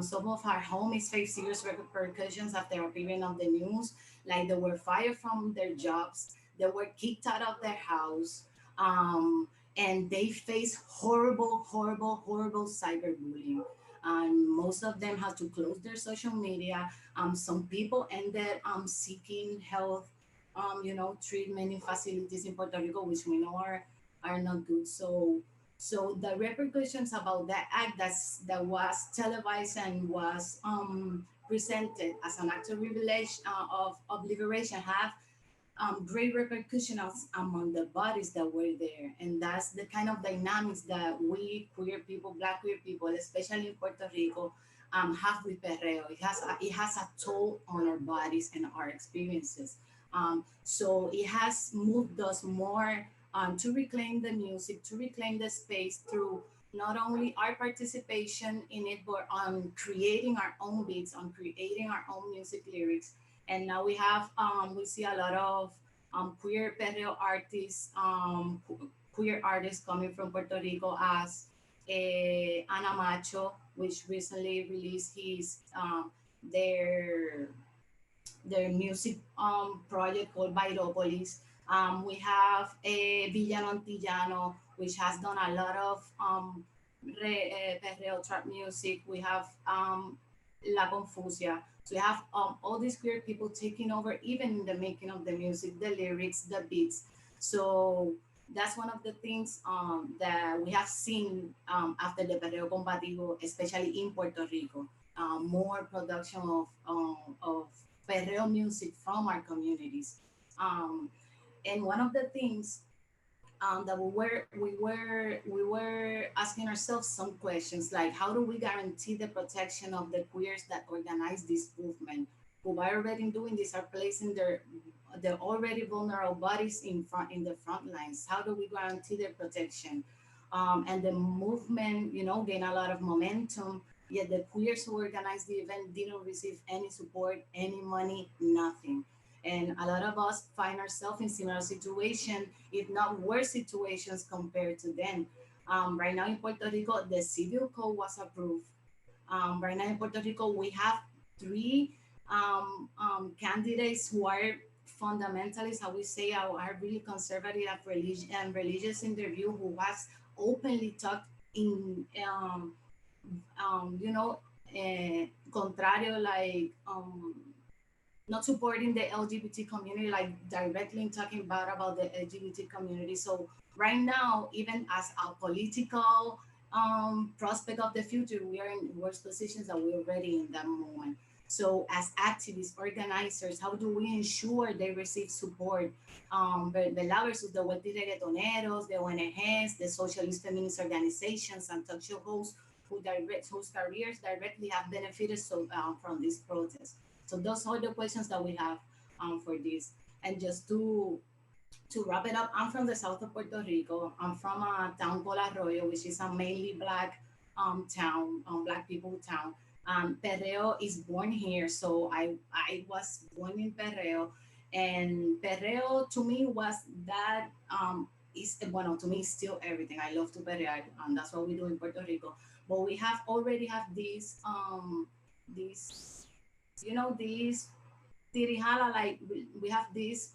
S7: Some of our homies faced serious repercussions after appearing on the news, like they were fired from their jobs, they were kicked out of their house, um, and they faced horrible cyberbullying. And most of them had to close their social media. Some people ended seeking health, treatment in facilities in Puerto Rico, which we know are not good. So So the repercussions about that act that was televised and was presented as an act of liberation, of liberation have great repercussions among the bodies that were there. And that's the kind of dynamics that we queer people, Black queer people, especially in Puerto Rico, have with Perreo. It has a toll on our bodies and our experiences. So it has moved us more to reclaim the music, to reclaim the space through not only our participation in it, but on creating our own beats, on creating our own music lyrics. And now we see a lot of queer perreo artists, queer artists coming from Puerto Rico as Ana Macho, which recently released his their their music project called Bairopolis. We have Villano Antillano, which has done a lot of perreo trap music. We have La Confusia. So we have all these queer people taking over, even in the making of the music, the lyrics, the beats. So that's one of the things that we have seen after the Perreo Combativo, especially in Puerto Rico. More production of perreo music from our communities. Um, and one of the things that we were asking ourselves some questions like, how do we guarantee the protection of the queers that organize this movement, who by already doing this are placing their already vulnerable bodies in the front lines? How do we guarantee their protection? And the movement, gained a lot of momentum. Yet the queers who organized the event didn't receive any support, any money, nothing. And a lot of us find ourselves in similar situations, if not worse situations compared to then. Right now in Puerto Rico, the civil code was approved. Right now in Puerto Rico, we have three candidates who are fundamentalists, how we say, are really conservative and religious in their view, who has openly talked in, you know, contrario, like not supporting the LGBT community, like directly talking bad about the LGBT community. So right now, even as a political prospect of the future, we are in worse positions that we're already in that moment. So as activists, organizers, how do we ensure they receive support? ¿Verdad? Versus the wealthy reggaetoneros, the ONGs, the socialist feminist organizations, and talk show hosts whose careers directly have benefited from this protest. So those are the questions that we have for this. And just to wrap it up, I'm from the south of Puerto Rico. I'm from a town called Arroyo, which is a mainly black town, black people town. Perreo is born here, so I was born in Perreo, and Perreo to me was that is bueno, to me still everything. I love to perrear, and that's what we do in Puerto Rico. But we have already have these these tirijala, like we have this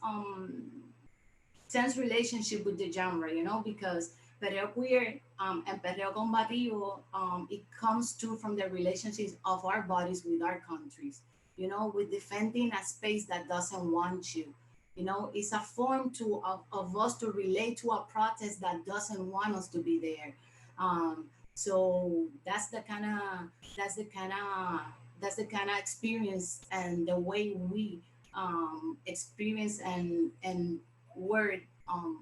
S7: tense relationship with the genre, because perreo queer and perreo combativo, it comes to from the relationships of our bodies with our countries, with defending a space that doesn't want you. It's a form of us to relate to a protest that doesn't want us to be there. So that's the kind of experience and the way we experience and word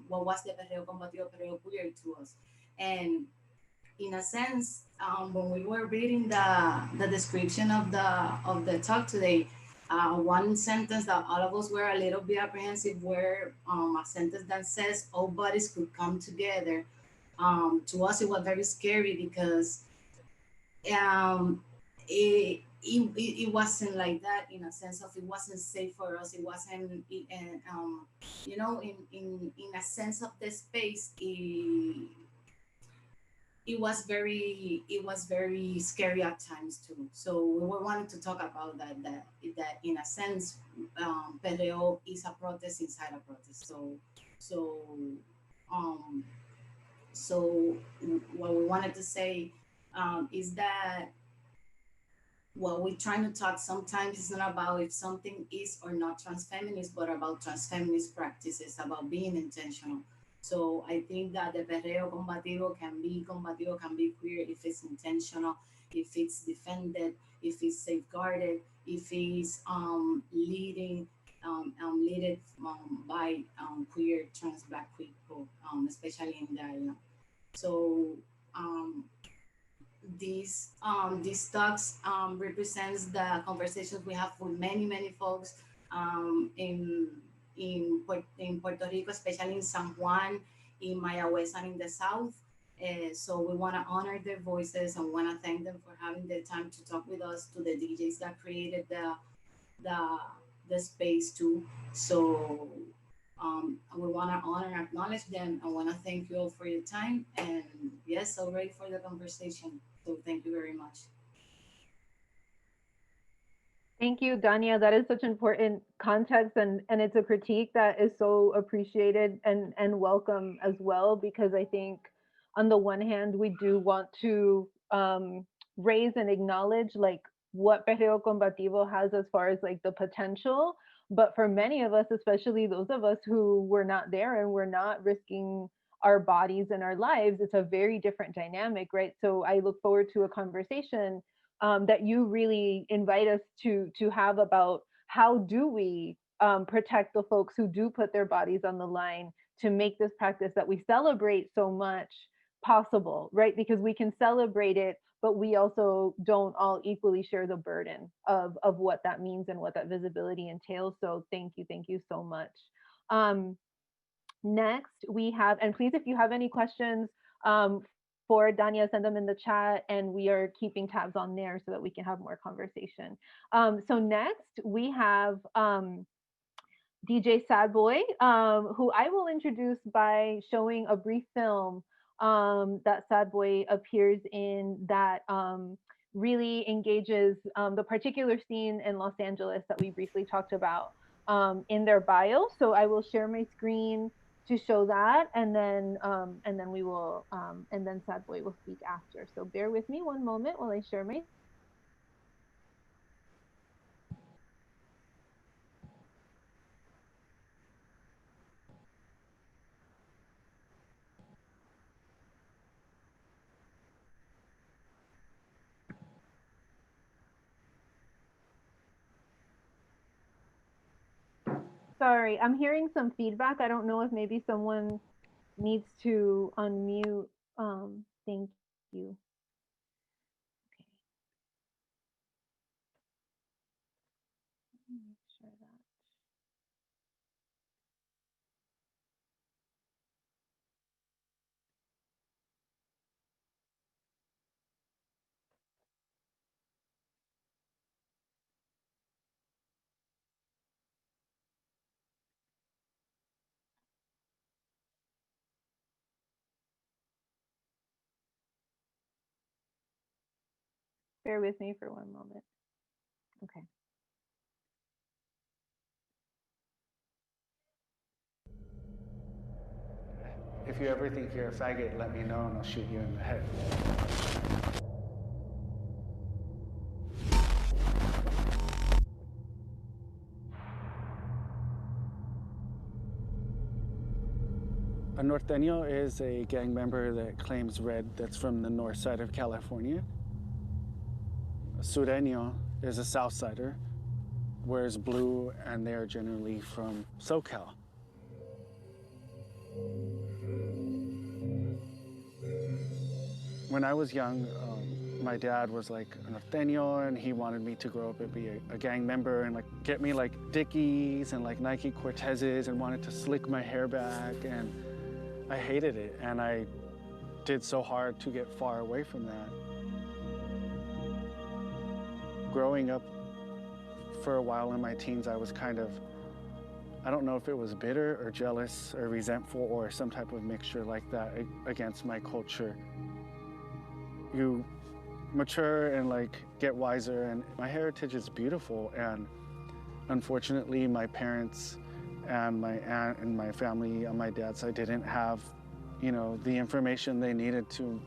S7: what was the perreo combativo, perreo queer to us. And in a sense, when we were reading the description of the talk today, one sentence that all of us were a little bit apprehensive were a sentence that says all bodies could come together. To us, it was very scary because um, it wasn't like that, in a sense of it wasn't safe for us. It wasn't, and in a sense of the space, it was very scary at times too. So we were wanting to talk about that in a sense, Perreo is a protest inside a protest. So um so what we wanted to say is that what we're trying to talk sometimes is not about if something is or not transfeminist, but about transfeminist practices, about being intentional. So I think that the perreo combativo can be queer if it's intentional, if it's defended, if it's safeguarded, if it's leaded by queer trans black people, especially in the island. So um, these talks represents the conversations we have with many folks in Puerto Rico, especially in San Juan, in Mayagüez, and in the south. So we want to honor their voices and want to thank them for having the time to talk with us, to the DJs that created the the space too. So we want to honor and acknowledge them. I want to thank you all for your time, and yes, so ready for the conversation. So thank you very much.
S1: Thank you, Dania. That is such important context, and it's a critique that is so appreciated and welcome as well, because I think on the one hand we do want to raise and acknowledge like what Perreo Combativo has as far as like the potential, but for many of us, especially those of us who were not there and we're not risking our bodies and our lives, it's a very different dynamic, right? So I look forward to a conversation that you really invite us to have about how do we protect the folks who do put their bodies on the line to make this practice that we celebrate so much possible, right? Because we can celebrate it, but we also don't all equally share the burden of what that means and what that visibility entails. So thank you so much. Um, Next, we have, and please, if you have any questions for Dania, send them in the chat, and we are keeping tabs on there so that we can have more conversation. So next, we have DJ Sadboy, who I will introduce by showing a brief film that Sadboy appears in that really engages the particular scene in Los Angeles that we briefly talked about in their bio. So I will share my screen to show that, and then we will and then Sadboy will speak after. So bear with me one moment while I share my. Sorry, I'm hearing some feedback. I don't know if maybe someone needs to unmute. Thank you. Okay, let me make sure that. Bear with me for one moment. Okay.
S8: If you ever think you're a faggot, let me know and I'll shoot you in the head. A norteño is a gang member that claims red that's from the north side of California. A sureño is a south sider, wears blue, and they are generally from SoCal. When I was young, my dad was like a norteño, and he wanted me to grow up and be a gang member and like get me like Dickies and like Nike Cortezes, and wanted to slick my hair back, and I hated it, and I did so hard to get far away from that. Growing up for a while in my teens, I was kind of, I don't know if it was bitter or jealous or resentful or some type of mixture like that against my culture. You mature and like get wiser, and my heritage is beautiful, and unfortunately my parents and my aunt and my family on my dad's side didn't have, you know, the information they needed to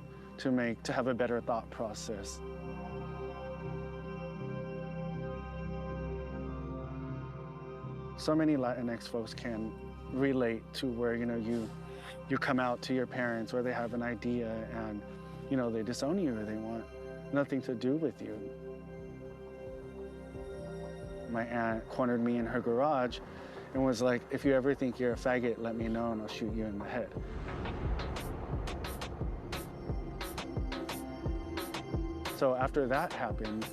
S8: have a better thought process. So many Latinx folks can relate to where, you know, you come out to your parents or they have an idea and, you know, they disown you or they want nothing to do with you. My aunt cornered me in her garage and was like, if you ever think you're a faggot, let me know and I'll shoot you in the head. So after that happened,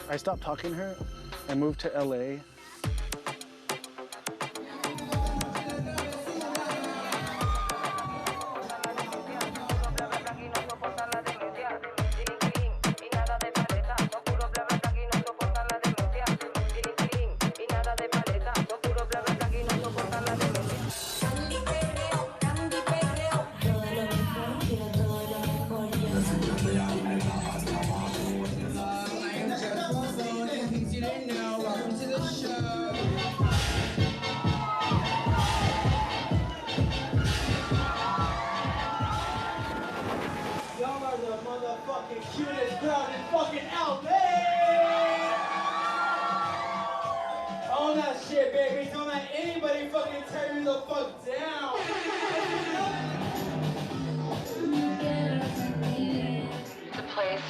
S8: I stopped talking to her and moved to LA.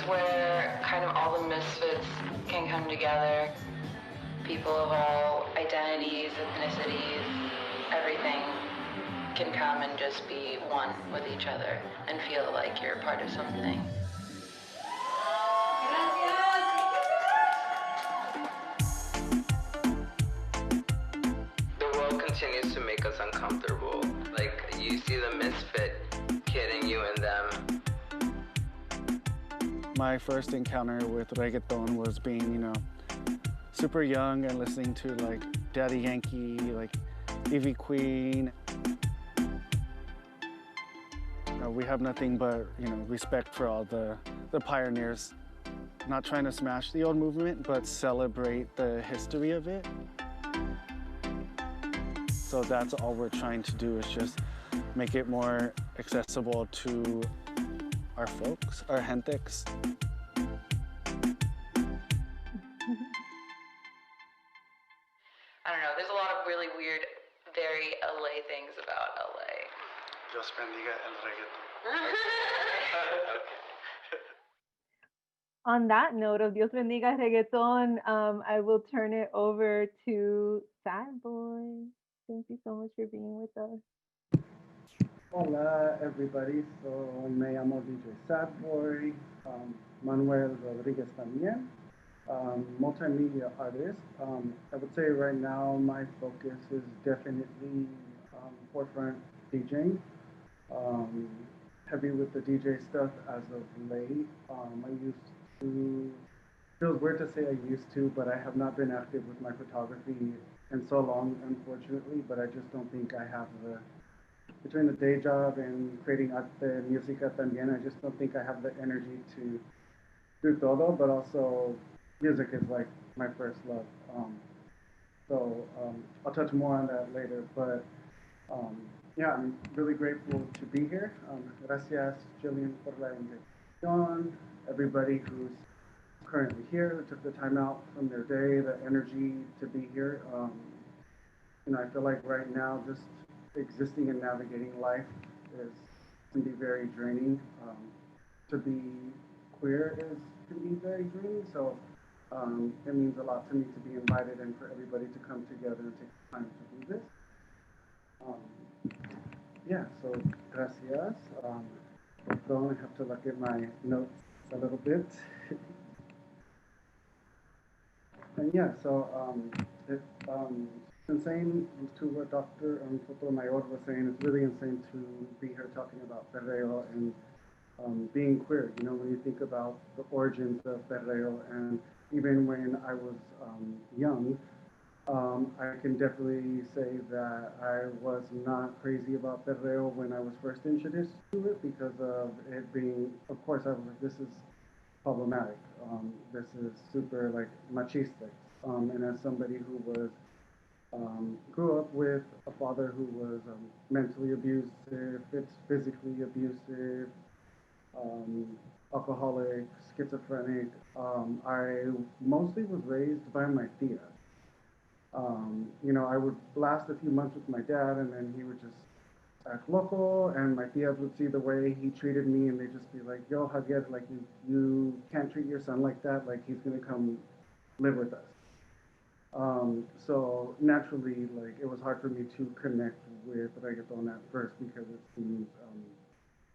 S9: Where kind of all the misfits can come together. People of all identities, ethnicities, everything can come and just be one with each other and feel like you're part of something.
S10: The world continues to make us uncomfortable. Like, you see the misfit kidding you and them.
S8: My first encounter with reggaeton was being, you know, super young and listening to like Daddy Yankee, like Ivy Queen. We have nothing but, you know, respect for all the pioneers. Not trying to smash the old movement, but celebrate the history of it. So that's all we're trying to do, is just make it more accessible to our folks, our gentex.
S9: I don't know, there's a lot of really weird, very LA things about LA.
S8: Dios bendiga el reggaeton.
S1: On that note of Dios bendiga reggaeton, I will turn it over to Sad Boy. Thank you so much for being with us.
S11: Hola everybody, so me llamo DJ Sad Boy, Manuel Rodrigues también, multimedia artist. I would say right now my focus is definitely forefront DJing. Heavy with the DJ stuff as of late. I used to, feels weird to say I used to, but I have not been active with my photography in so long, unfortunately, but I just don't think I have the, between the day job and creating arte, música también, I just don't think I have the energy to do todo, but also music is like my first love. I'll touch more on that later, but yeah, I'm really grateful to be here. Gracias, Jillian, por la invitación. Everybody who's currently here, who took the time out from their day, the energy to be here. You know, I feel like right now, just existing and navigating life can be very draining. To be queer can be very draining. So it means a lot to me to be invited and for everybody to come together and take the time to do this. Yeah, so gracias. I have to look at my notes a little bit. And yeah, so it's insane to what Dr. Sotomayor was saying. It's really insane to be here talking about Perreo and being queer. You know, when you think about the origins of Perreo, and even when I was young, I can definitely say that I was not crazy about Perreo when I was first introduced to it, because of it being, of course, I was like, this is problematic. This is super like machistic. And as somebody who was grew up with a father who was mentally abusive, physically abusive, alcoholic, schizophrenic, I mostly was raised by my tia. You know, I would last a few months with my dad, and then he would just act local, and my tias would see the way he treated me, and they'd just be like, "Yo, Javier, like you can't treat your son like that. Like he's gonna come live with us." So naturally, like it was hard for me to connect with reggaeton at first because it seemed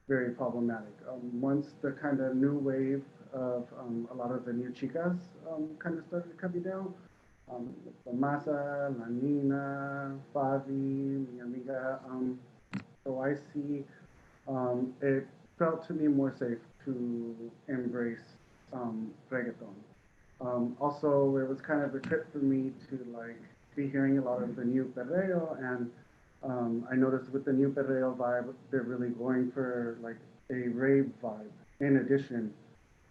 S11: very problematic. Once the kind of new wave of a lot of the new chicas kind of started coming down, La Masa, La Nina, Favi, Mi Amiga, so I see it felt to me more safe to embrace reggaeton. Also, it was kind of a trip for me to like be hearing a lot of the new perreo, and I noticed with the new perreo vibe, they're really going for like a rave vibe in addition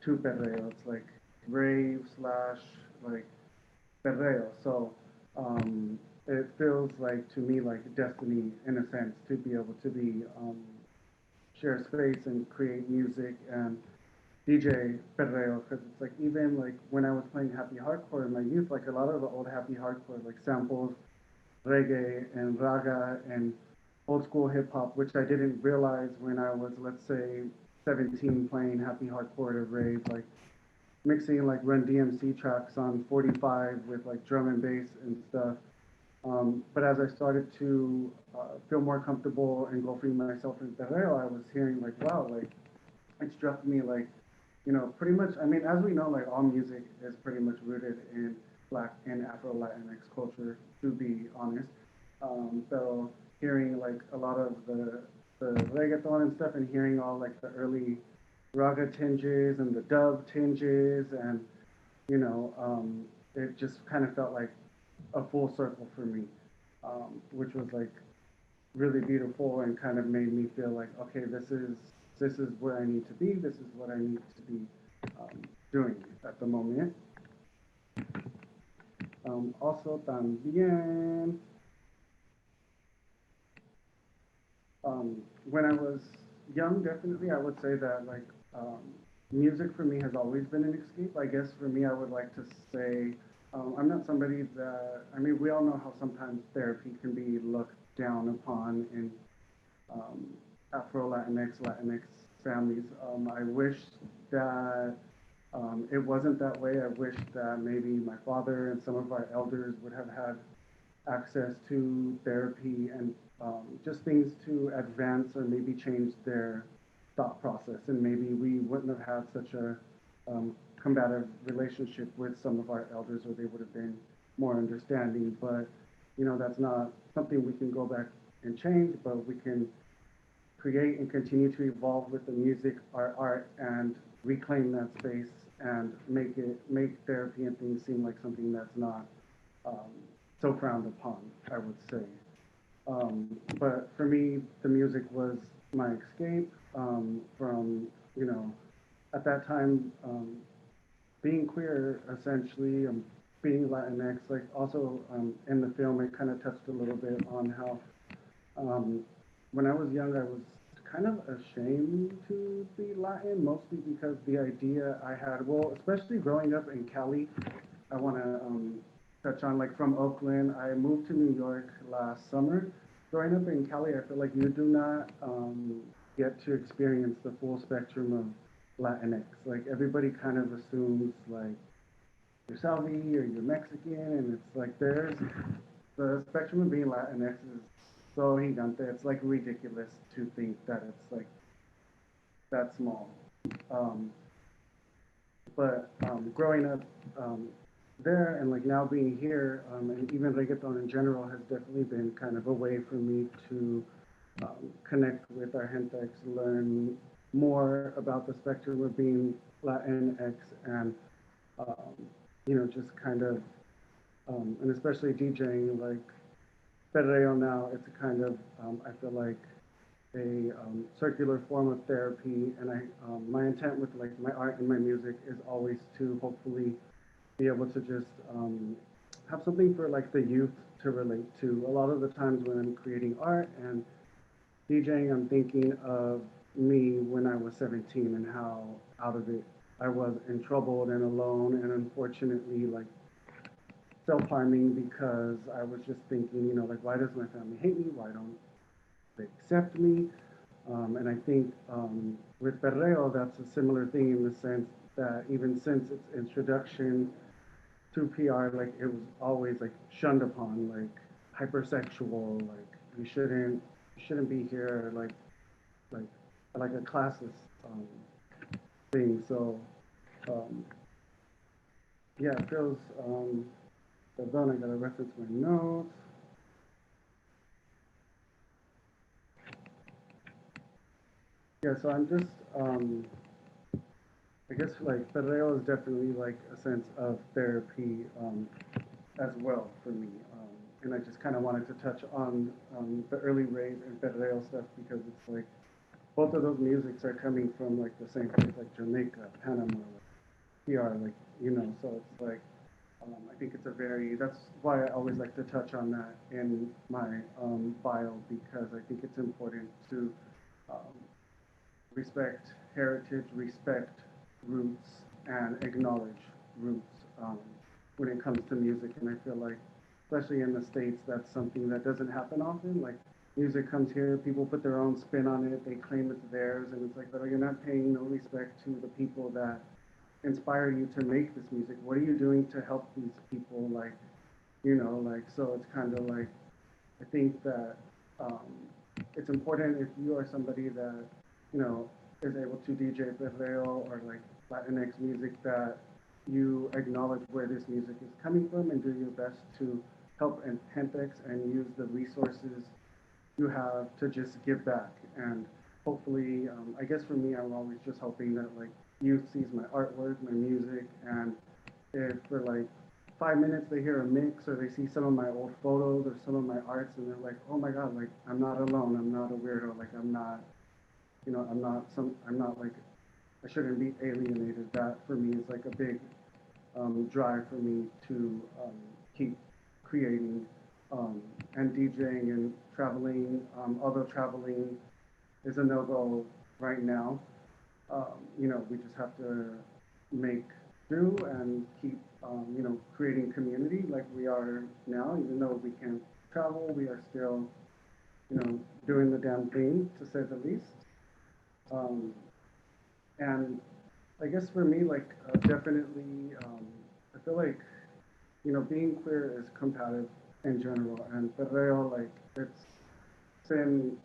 S11: to perreo. It's like rave slash like perreo. So it feels like to me like destiny in a sense to be able to be share space and create music and DJ Perreo, because it's like even like when I was playing happy hardcore in my youth, like a lot of the old happy hardcore like samples reggae and raga and old school hip hop, which I didn't realize when I was, let's say, 17 playing happy hardcore to rave, like mixing like Run DMC tracks on 45 with like drum and bass and stuff. But as I started to feel more comfortable engulfing myself in Perreo, I was hearing like, wow, like it struck me like, pretty much, I mean, as we know, like all music is pretty much rooted in Black and Afro Latinx culture, to be honest. So hearing like a lot of the reggaeton and stuff and hearing all like the early raga tinges and the dub tinges and, you know, it just kind of felt like a full circle for me, which was like really beautiful and kind of made me feel like, okay, this is where I need to be. This is what I need to be doing at the moment. Also, también, when I was young, definitely, I would say that like music for me has always been an escape. I guess for me, I would like to say I'm not somebody that, I mean, we all know how sometimes therapy can be looked down upon in um, Afro Latinx families. I wish that it wasn't that way. I wish that maybe my father and some of our elders would have had access to therapy and just things to advance or maybe change their thought process. And maybe we wouldn't have had such a combative relationship with some of our elders, or they would have been more understanding. But, that's not something we can go back and change, but we can create and continue to evolve with the music, our art, and reclaim that space and make therapy and things seem like something that's not um, so frowned upon, I would say. But for me, the music was my escape from, at that time, being queer, essentially, being Latinx. Like also in the film, it kind of touched a little bit on how um, when I was young, I was kind of ashamed to be Latin, mostly because the idea I had, well, especially growing up in Cali, I want to touch on like from Oakland. I moved to New York last summer. Growing up in Cali, I feel like you do not get to experience the full spectrum of Latinx. Like everybody kind of assumes like you're Salvi or you're Mexican, and it's like the spectrum of being Latinx is so gigante. It's like ridiculous to think that it's like that small. Um, but growing up there and like now being here, and even reggaeton in general has definitely been kind of a way for me to connect with our gentex, learn more about the spectrum of being Latinx, and um, just kind of, and especially DJing like Perreo now, it's a kind of, I feel like a circular form of therapy, and my intent with like my art and my music is always to hopefully be able to just have something for like the youth to relate to. A lot of the times when I'm creating art and DJing, I'm thinking of me when I was 17 and how out of it I was and troubled and alone and unfortunately like self-harming because I was just thinking, like, why does my family hate me? Why don't they accept me. And I think with Perreo, that's a similar thing in the sense that even since its introduction to PR, like it was always like shunned upon, like hypersexual, like you shouldn't be here, like like a classist thing. So um, yeah, it feels. Hold on, I gotta reference my notes. Yeah, so I'm just I guess like Perreo is definitely like a sense of therapy as well for me. And I just kind of wanted to touch on the early rave and Perreo stuff because it's like both of those musics are coming from like the same place, like Jamaica, Panama, like PR, like so it's like I think it's a very that's why I always like to touch on that in my bio because I think it's important to um, respect heritage, respect roots, and acknowledge roots when it comes to music. And I feel like, especially in the States, that's something that doesn't happen often. Like, music comes here, people put their own spin on it, they claim it's theirs, and it's like, but you're not paying no respect to the people that inspire you to make this music. What are you doing to help these people? Like, like, so it's kind of like, I think that um, it's important if you are somebody that, is able to DJ perreo or like Latinx music that you acknowledge where this music is coming from and do your best to help and Gentex and use the resources you have to just give back. And hopefully, I guess for me, I'm always just hoping that like youth sees my artwork, my music, and if for like 5 minutes they hear a mix or they see some of my old photos or some of my arts and they're like, oh my God, like I'm not alone, I'm not a weirdo, like I'm not, I'm not like, I shouldn't be alienated. That for me is like a big drive for me to keep creating and DJing and traveling, although traveling is a no-go right now. We just have to make do and keep, creating community like we are now. Even though we can't travel, we are still, doing the damn thing to say the least. Um, and I guess for me, like definitely, I feel like being queer is combative in general, and Perreo, like it's been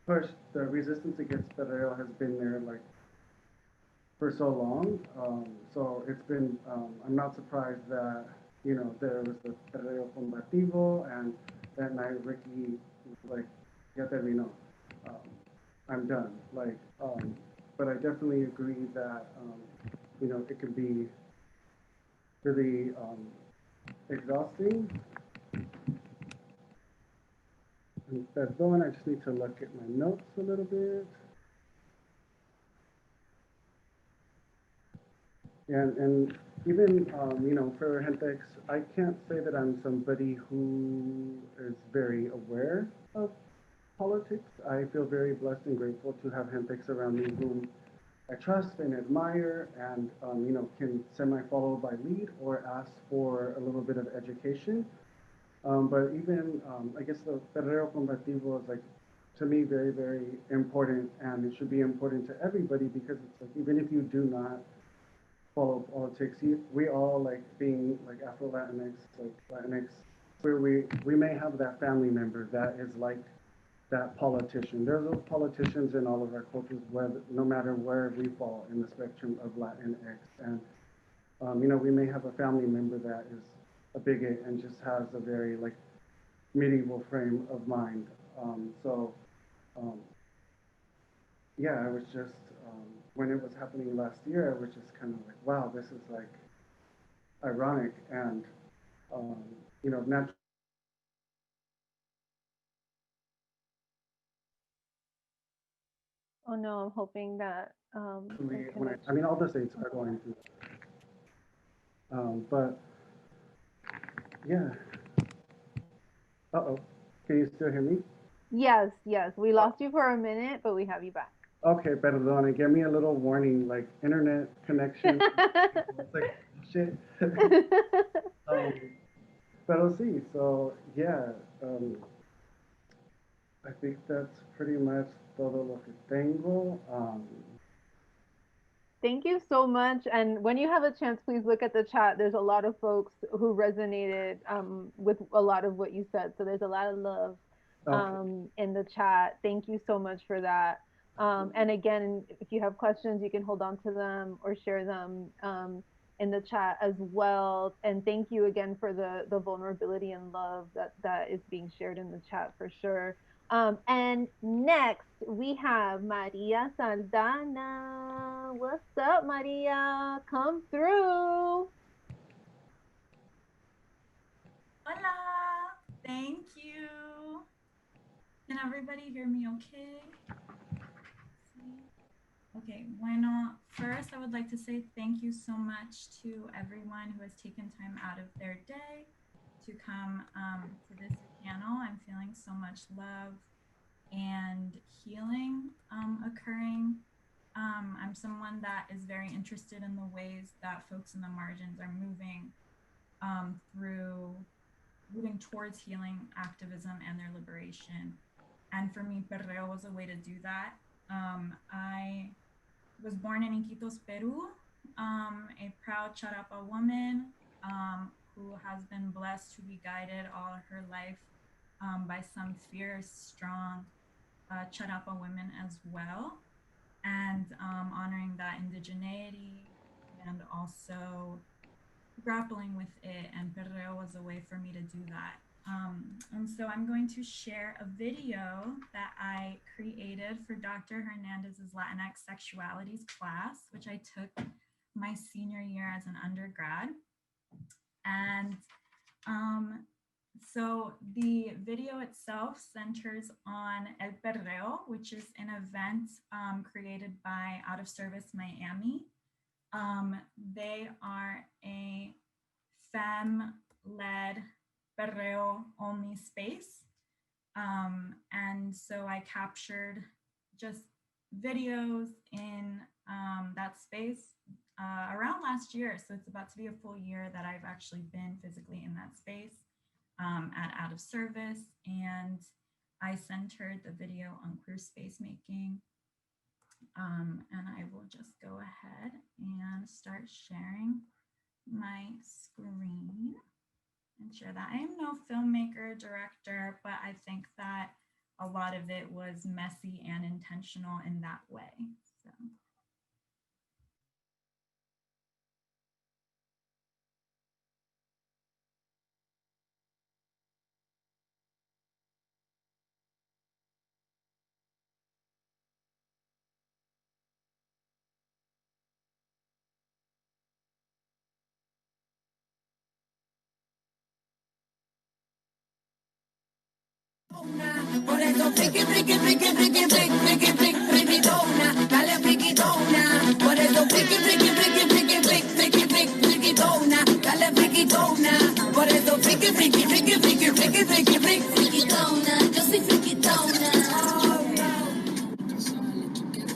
S11: pushed. The resistance against Perreo has been there like for so long. So it's been. I'm not surprised that there was the Perreo combativo, and that night Ricky was like, "Ya terminó. Um, I'm done." Like, but I definitely agree that it can be really exhausting. And perdón, I just need to look at my notes a little bit. And even, for Gentex, I can't say that I'm somebody who is very aware of politics. I feel very blessed and grateful to have Gentex around me whom I trust and admire and, can semi-follow by lead or ask for a little bit of education. But even, I guess the Perreo Combativo is like, to me, very, very important, and it should be important to everybody because it's like, even if you do not follow politics, we all like being like Afro-Latinx, like Latinx, where we may have that family member that is like that politician. There's those politicians in all of our cultures, whether, no matter where we fall in the spectrum of Latinx. And, we may have a family member that is a bigot and just has a very like medieval frame of mind. So, um, yeah, I was just, when it was happening last year, I was just kind of like, wow, this is like ironic and, um, naturally
S1: Oh no, I'm hoping that the
S11: I mean,
S1: connection.
S11: all the states are going through. But yeah, uh-oh, can you still hear me?
S1: Yes, yes, we lost you for a minute, but we have you back.
S11: Okay, perdón, give me a little warning, like internet connection. It's like, shit. um, pero sí, so yeah, I think that's pretty much todo lo que tengo.
S1: Thank you so much. And when you have a chance, please look at the chat. There's a lot of folks who resonated with a lot of what you said. So there's a lot of love in the chat. Thank you so much for that. And again, if you have questions, you can hold on to them or share them in the chat as well. And thank you again for the vulnerability and love that is being shared in the chat for sure. And next we have Maria Saldana. What's up, Maria? Come through.
S12: Hola, thank you. Can everybody hear me okay? Okay, bueno, first I would like to say thank you so much to everyone who has taken time out of their day to come to this panel. I'm feeling so much love and healing occurring. I'm someone that is very interested in the ways that folks in the margins are moving moving towards healing activism and their liberation. And for me, Perreo was a way to do that. I was born in Iquitos, Peru, a proud Charapa woman who has been blessed to be guided all her life by some fierce, strong Charapa women as well, and honoring that indigeneity and also grappling with it, and Perreo was a way for me to do that. And so I'm going to share a video that I created for Dr. Hernandez's Latinx Sexualities class, which I took my senior year as an undergrad. And so the video itself centers on El Perreo, which is an event created by Out of Service Miami. They are a femme-led Perreo only space. And so I captured just videos in that space around last year. So it's about to be a full year that I've actually been physically in that space at Out of Service. And I centered the video on queer space making. And I will just go ahead and start sharing my screen and share that. I am no filmmaker, director, but I think that a lot of it was messy and intentional in that way. So.
S2: Por eso friki, friki, friki, friki, friki, friki, friki, frikitona, dale frikitona. Por eso friki, friki, friki, friki, friki, friki, friki, frikitona, dale frikitona. Por eso friki, friki, friki, friki, friki, friki, friki, frikitona. Yo soy frikitona.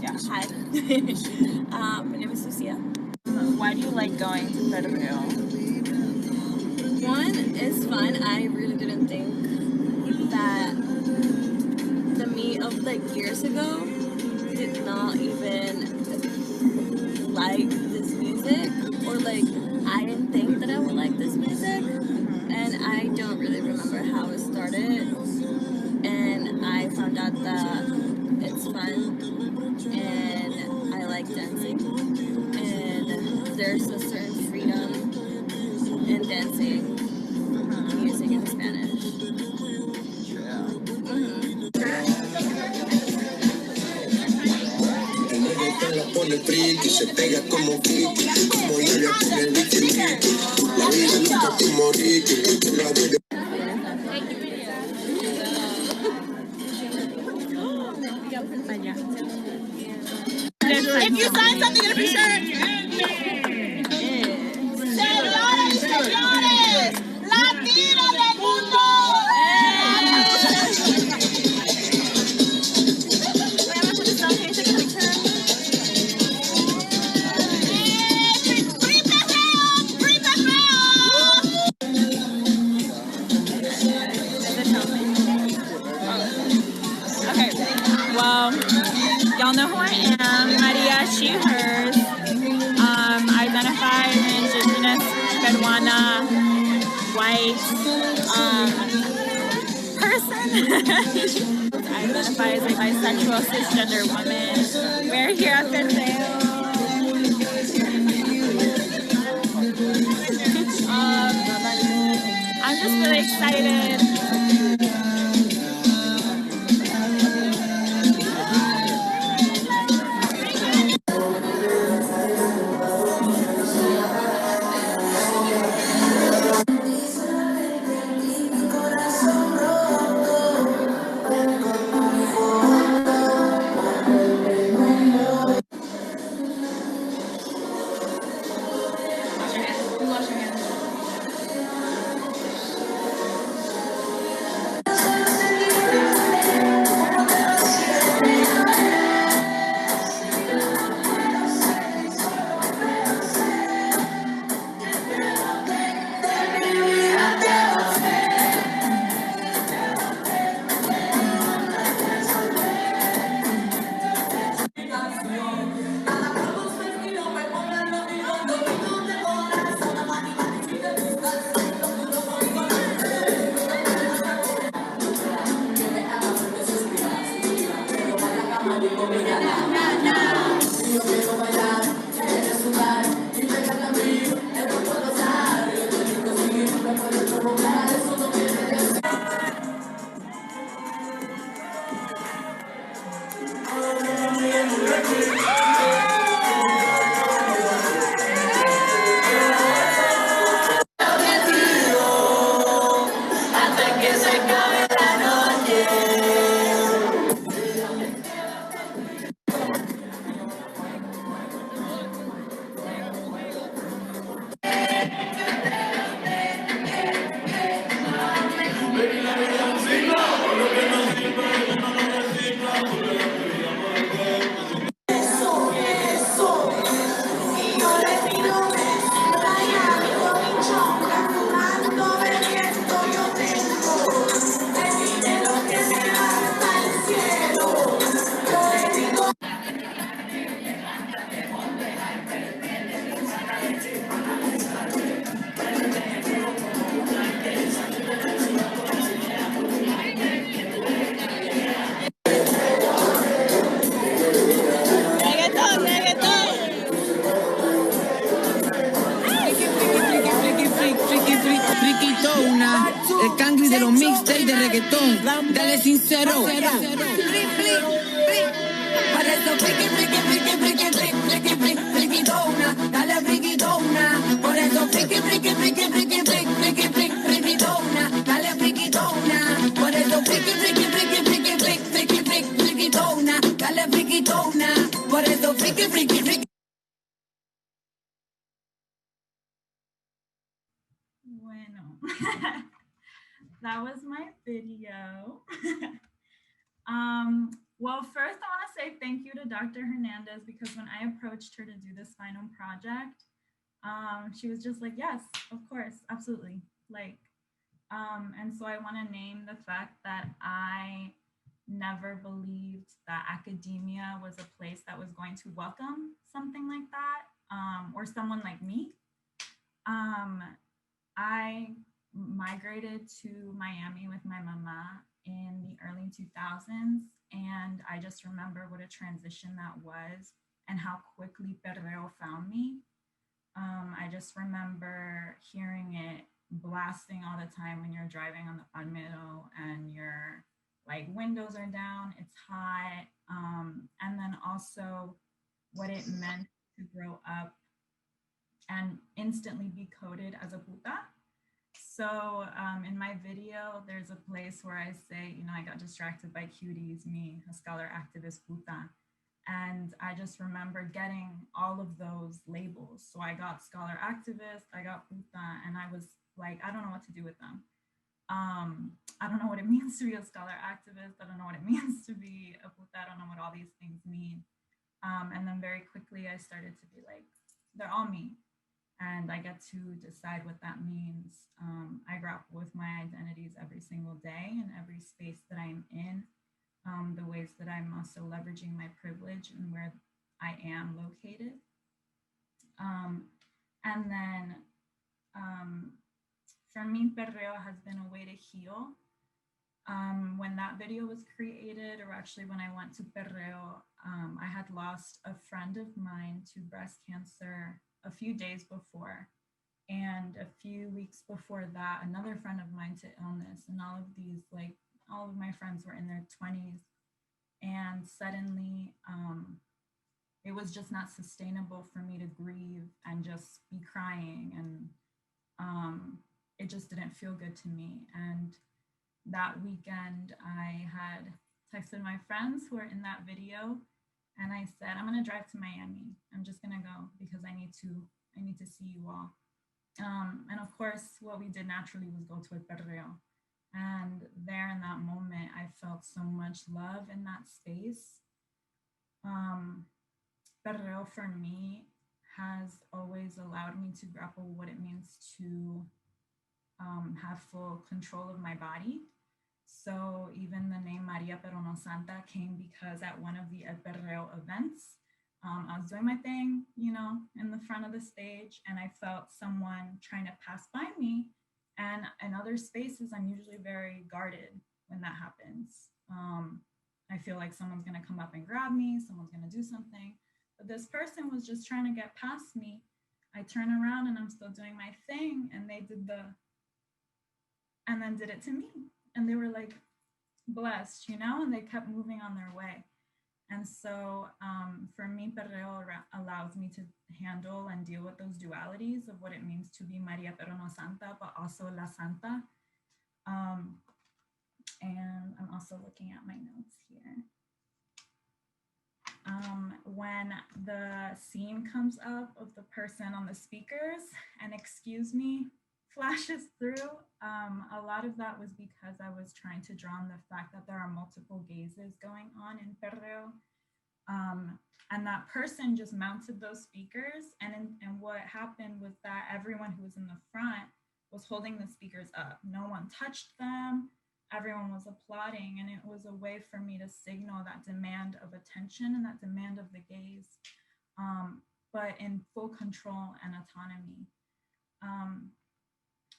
S13: Yeah, hi. My name is Lucia. Why do you like going to Perreo? One, it's fun. I really didn't think that the me of like years ago did not even like this music, or like I didn't think that I would like this music, and I don't really remember how it started, and I found out that it's fun and I like dancing, and there's a certain freedom in dancing music in Spanish.
S2: La pone friki, se pega como friki, como yo le pone el wiki wiki. La vida nunca te moriste, la vida.
S13: If you sign something in a shirt, señores y señores, latinos del mundo. Peruana, white person. I identify as a bisexual cisgender woman. We're here at Perreo. I'm just really excited.
S2: El cangri de los mixtapes de reggaetón. Dale sincero. Para eso friquitona. Dale friquitona. Por eso friquitona. Dale friquitona. Por eso friquitona. Dale friquitona. Por eso friquitona.
S12: Bueno, that was my video. Well, first I want to say thank you to Dr. Hernandez, because when I approached her to do this final project, she was just like, yes, of course, absolutely. Like, and so I want to name the fact that I never believed that academia was a place that was going to welcome something like that, or someone like me. I migrated to Miami with my mama in the early 2000s, and I just remember what a transition that was and how quickly Perreo found me. I just remember hearing it blasting all the time when you're driving on the Palmero and your like windows are down, it's hot, and then also what it meant to grow up and instantly be coded as a puta. So in my video, there's a place where I say, you know, I got distracted by cuties, me, a scholar activist puta. And I just remember getting all of those labels. So I got scholar activist, I got puta, and I was like, I don't know what to do with them. I don't know what it means to be a scholar activist. I don't know what it means to be a puta. I don't know what all these things mean. And then very quickly, I started to be like, they're all me. And I get to decide what that means. I grapple with my identities every single day in every space that I'm in, the ways that I'm also leveraging my privilege and where I am located. And then For me, perreo has been a way to heal. When that video was created, or actually when I went to Perreo, I had lost a friend of mine to breast cancer a few days before. And a few weeks before that, another friend of mine to illness. And all of my friends were in their 20s. And suddenly, it was just not sustainable for me to grieve and just be crying. And it just didn't feel good to me. And that weekend, I had texted my friends who were in that video, and I said, I'm gonna drive to Miami. I'm just gonna go because I need to see you all. And of course, what we did naturally was go to a perreo. And there in that moment, I felt so much love in that space. Perreo for me has always allowed me to grapple what it means to have full control of my body. So even the name Maria Pero No Santa came because at one of the El Perreo events, I was doing my thing, in the front of the stage, and I felt someone trying to pass by me. And in other spaces, I'm usually very guarded when that happens. I feel like someone's gonna come up and grab me, someone's gonna do something. But this person was just trying to get past me. I turn around and I'm still doing my thing, and they then did it to me. And they were like blessed, and they kept moving on their way. And so for me, Perreo allows me to handle and deal with those dualities of what it means to be Maria Pero No Santa, but also La Santa. And I'm also looking at my notes here. When the scene comes up of the person on the speakers and excuse me flashes through, a lot of that was because I was trying to draw on the fact that there are multiple gazes going on in Perreo. And that person just mounted those speakers. And what happened was that everyone who was in the front was holding the speakers up. No one touched them. Everyone was applauding. And it was a way for me to signal that demand of attention and that demand of the gaze, but in full control and autonomy.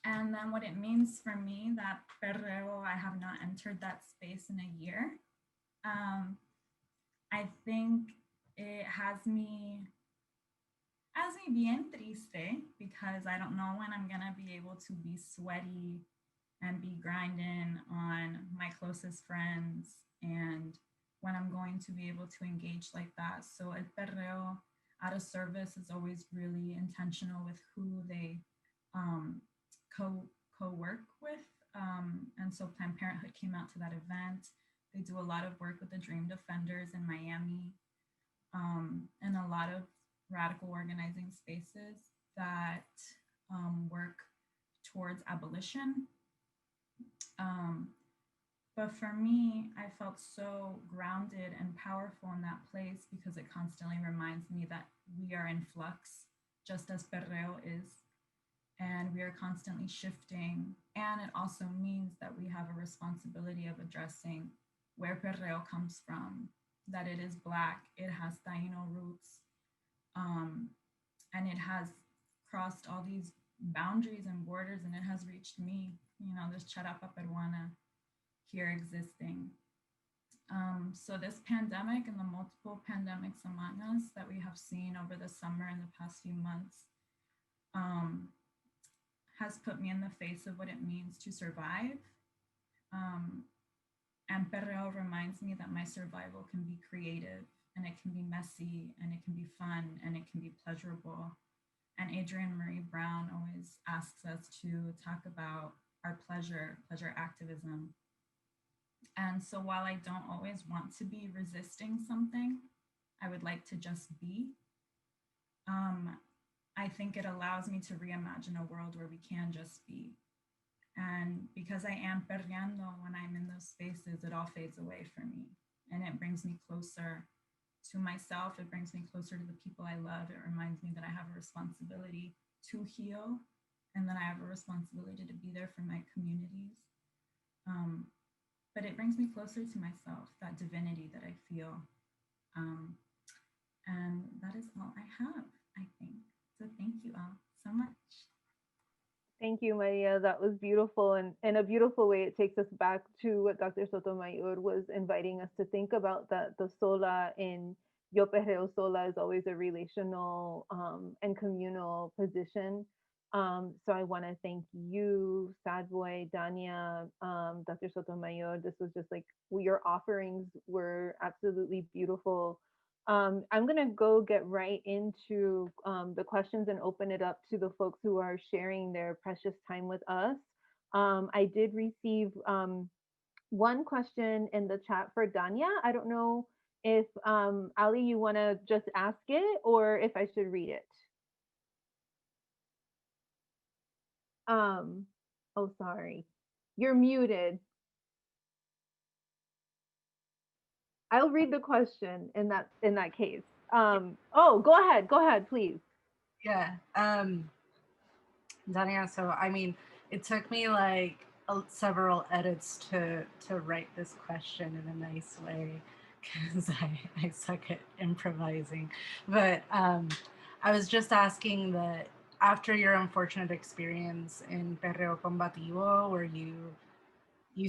S12: And then what it means for me, that Perreo, I have not entered that space in a year. I think it has me bien triste because I don't know when I'm gonna be able to be sweaty and be grinding on my closest friends, and when I'm going to be able to engage like that. So El Perreo out of service is always really intentional with who they co-work with. And so Planned Parenthood came out to that event. They do a lot of work with the Dream Defenders in Miami, and a lot of radical organizing spaces that work towards abolition. But for me, I felt so grounded and powerful in that place because it constantly reminds me that we are in flux, just as Perreo is, and we are constantly shifting. And it also means that we have a responsibility of addressing where Perreo comes from, that it is Black, it has Taino roots, and it has crossed all these boundaries and borders, and it has reached me, this Charapa Peruana here existing. So this pandemic and the multiple pandemics among us that we have seen over the summer and the past few months has put me in the face of what it means to survive. And Perreo reminds me that my survival can be creative, and it can be messy, and it can be fun, and it can be pleasurable. And Adrienne Marie Brown always asks us to talk about our pleasure activism. And so while I don't always want to be resisting something, I would like to just be. I think it allows me to reimagine a world where we can just be. And because I am perreando when I'm in those spaces, it all fades away for me. And it brings me closer to myself. It brings me closer to the people I love. It reminds me that I have a responsibility to heal, and that I have a responsibility to be there for my communities. But it brings me closer to myself, that divinity that I feel. And that is all I have, I think. So thank you all so much.
S1: Thank you, Maria. That was beautiful. And in a beautiful way, it takes us back to what Dr. Sotomayor was inviting us to think about, that the sola in Yo Perreo Sola is always a relational and communal position. So I want to thank you, Sad Boy, Dania, Dr. Sotomayor. This was just like, your offerings were absolutely beautiful. I'm going to go get right into the questions and open it up to the folks who are sharing their precious time with us. I did receive one question in the chat for Dania. I don't know if Ali, you want to just ask it or if I should read it. Um, oh, sorry. You're muted. I'll read the question in that case. Oh, go ahead, please.
S14: Yeah. Dania, so I mean, it took me like several edits to write this question in a nice way because I suck at improvising. But I was just asking that after your unfortunate experience in Perreo Combativo, where you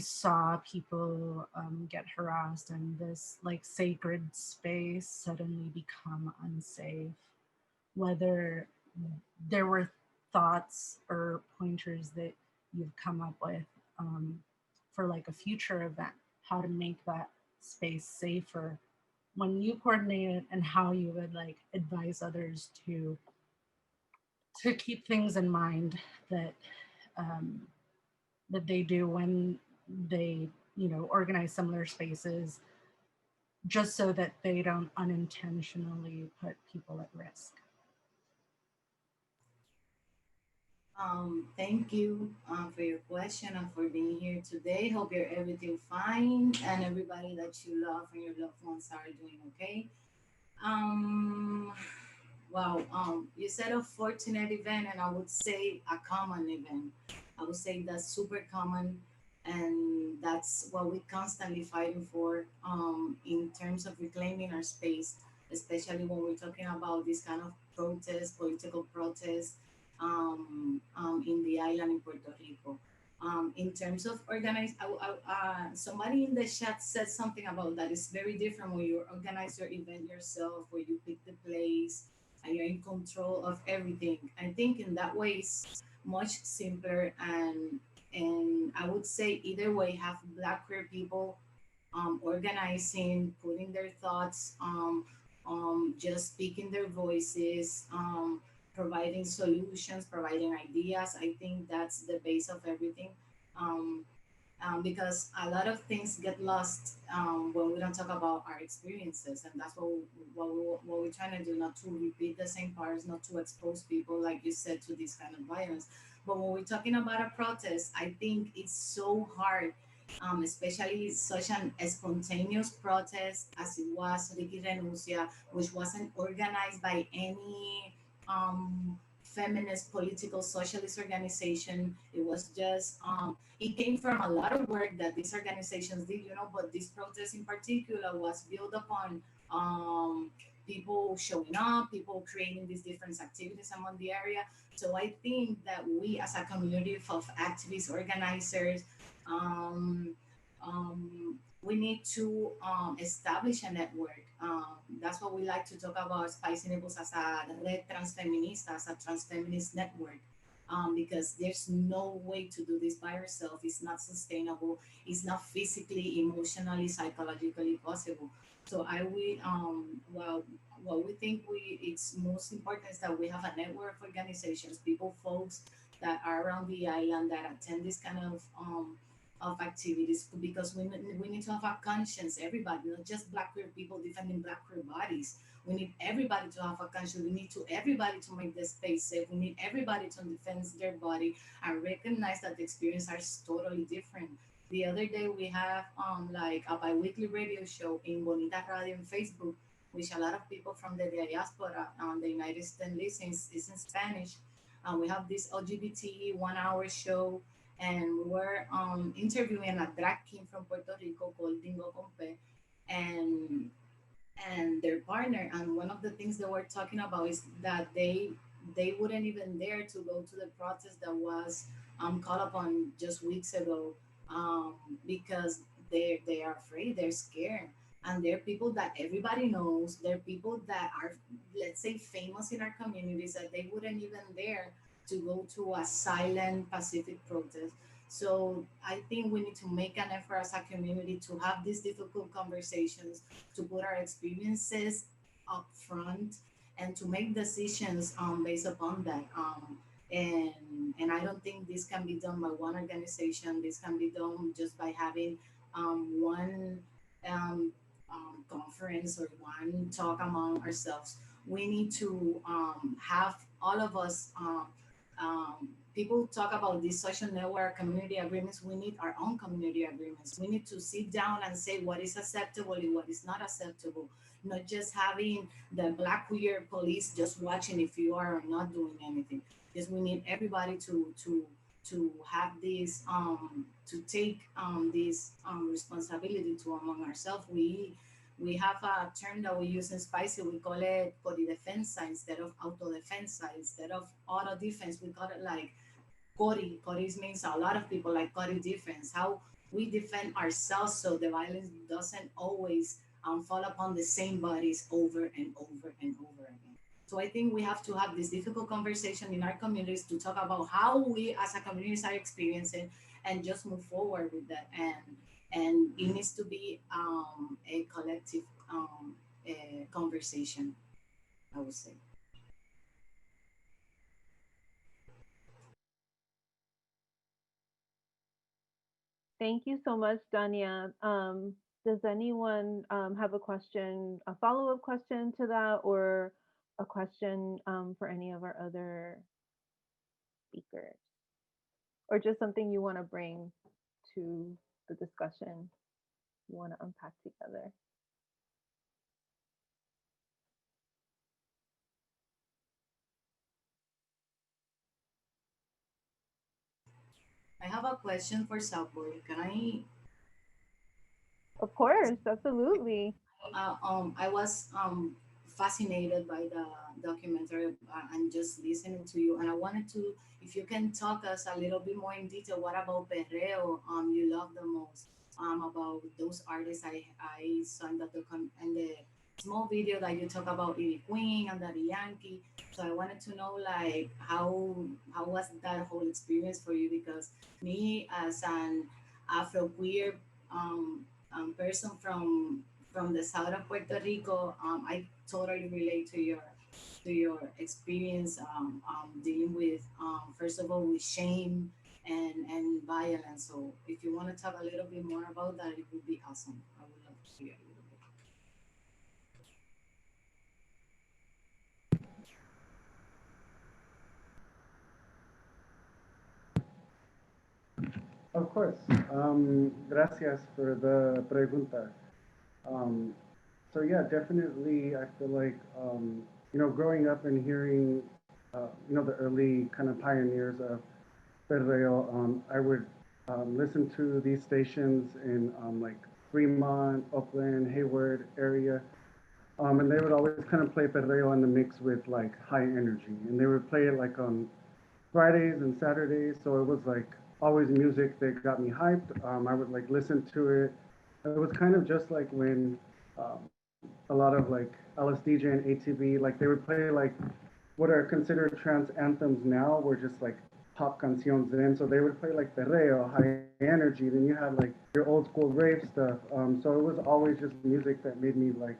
S14: saw people get harassed and this like sacred space suddenly become unsafe, whether there were thoughts or pointers that you've come up with for like a future event, how to make that space safer when you coordinate it, and how you would like advise others to keep things in mind that um, that they do when they organize similar spaces, just so that they don't unintentionally put people at risk.
S7: Thank you for your question and for being here today. Hope you're everything fine and everybody that you love and your loved ones are doing okay. Um, wow. You said a fortunate event, and I would say a common event. I would say that's super common, and that's what we're constantly fighting for in terms of reclaiming our space, especially when we're talking about this kind of protest, political protest in the island in Puerto Rico. In terms of organize, somebody in the chat said something about that. It's very different when you organize your event yourself, where you pick the place and you're in control of everything. I think in that way it's much simpler, and I would say either way have Black queer people organizing, putting their thoughts, just speaking their voices, providing solutions, providing ideas. I think that's the base of everything. Um, because a lot of things get lost when we don't talk about our experiences, and that's what we're trying to do, not to repeat the same parts, not to expose people, like you said, to this kind of violence. But when we're talking about a protest, I think it's so hard, especially such an spontaneous protest as it was Ricky Renuncia, which wasn't organized by any feminist political socialist organization. It was just it came from a lot of work that these organizations did, but this protest in particular was built upon people showing up, people creating these different activities among the area. So I think that we, as a community of activists, organizers, um, we need to establish a network. That's what we like to talk about Espicynipples as a red transfeminista, as a transfeminist network. Because there's no way to do this by yourself. It's not sustainable. It's not physically, emotionally, psychologically possible. So I will, well, what we think it's most important is that we have a network of organizations, people, folks that are around the island that attend this kind of activities, because we need to have a conscience, everybody, not just Black queer people defending Black queer bodies. We need everybody to have a conscience. We need to everybody to make the space safe. We need everybody to defend their body and recognize that the experiences are totally different. The other day we have like a bi-weekly radio show in Bonita Radio on Facebook, which a lot of people from the diaspora the United States listens, is in Spanish. We have this LGBT 1 hour show, and we were interviewing a drag king from Puerto Rico called Dingo Compe, and their partner. And one of the things they were talking about is that they wouldn't even dare to go to the protest that was called upon just weeks ago, because they are afraid, they're scared. And they're people that everybody knows, they're people that are, let's say, famous in our communities, that they wouldn't even dare to go to a silent pacific protest. So I think we need to make an effort as a community to have these difficult conversations, to put our experiences up front, and to make decisions based upon that. And I don't think this can be done by one organization. This can be done just by having one um, conference or one talk among ourselves. We need to have all of us. People talk about these social network community agreements. We need our own community agreements. We need to sit down and say what is acceptable and what is not acceptable. Not just having the black queer police just watching if you are not doing anything. Because we need everybody to have this to take this responsibility to among ourselves. We have a term that we use in Spicy. We call it body defensa instead of auto defensa. Instead of auto defense, we call it like Cody. Cody means a lot of people like Cody defense. How we defend ourselves so the violence doesn't always fall upon the same bodies over and over and over again. So I think we have to have this difficult conversation in our communities to talk about how we as a community are experiencing, and just move forward with that. And it needs to be a collective conversation, I would say.
S1: Thank you so much, Dania. Does anyone have a question, a follow-up question to that, or a question for any of our other speakers, or just something you want to bring to the discussion you want to unpack together?
S7: I have a question for Southboy. Can I?
S1: Of course, absolutely.
S7: I was fascinated by the documentary and just listening to you, and I wanted to, if you can talk us a little bit more in detail, what about Perreo you love the most? About those artists I saw in in the small video that you talk about Ivy Queen and Daddy Yankee. So I wanted to know like how was that whole experience for you? Because me as an Afro queer person from the south of Puerto Rico, I totally relate to your experience dealing with first of all with shame and violence. So if you want to talk a little bit more about that, it would be awesome. I would love to hear a little bit.
S11: Of course. Gracias for the pregunta. Um, so yeah, definitely, I feel like growing up and hearing the early kind of pioneers of Perreo, I would listen to these stations in like Fremont, Oakland, Hayward area, and they would always kind of play Perreo in the mix with like high energy, and they would play it like on Fridays and Saturdays, so it was like always music that got me hyped. I would like listen to it. It was kind of just like when a lot of like LSDJ and ATV, like they would play like what are considered trance anthems now were just like pop canciones then. So they would play like perreo, high energy. Then you had like your old school rave stuff. So it was always just music that made me like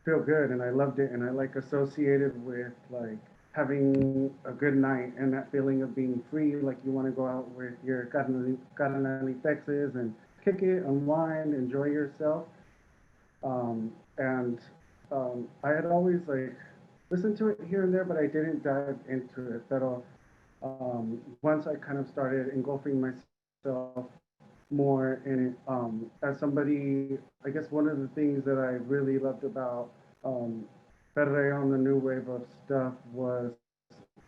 S11: feel good, and I loved it, and I like associated with like having a good night and that feeling of being free, like you want to go out with your carnalifexes and kick it, unwind, enjoy yourself. And I had always like listened to it here and there, but I didn't dive into it. But once I kind of started engulfing myself more in it, as somebody, I guess one of the things that I really loved about um, Perreo and the new wave of stuff was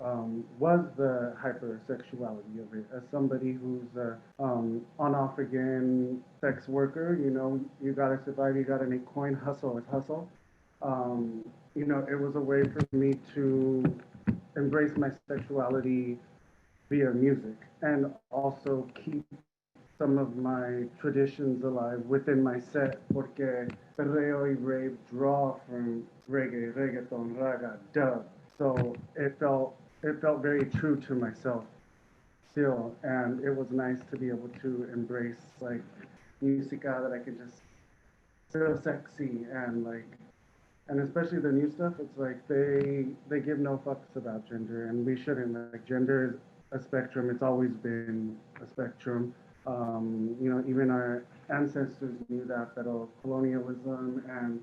S11: the hypersexuality of it. As somebody who's a on off again sex worker, you gotta survive, you gotta make coin, hustle is hustle. It was a way for me to embrace my sexuality via music and also keep some of my traditions alive within my set, porque perreo y rave draw from reggae, reggaeton, raga, dub. So it felt very true to myself still, and it was nice to be able to embrace like musica that I could just feel sexy and like, and especially the new stuff. It's like they give no fucks about gender, and we shouldn't. Like gender is a spectrum. It's always been a spectrum. You know, even our ancestors knew that, but colonialism and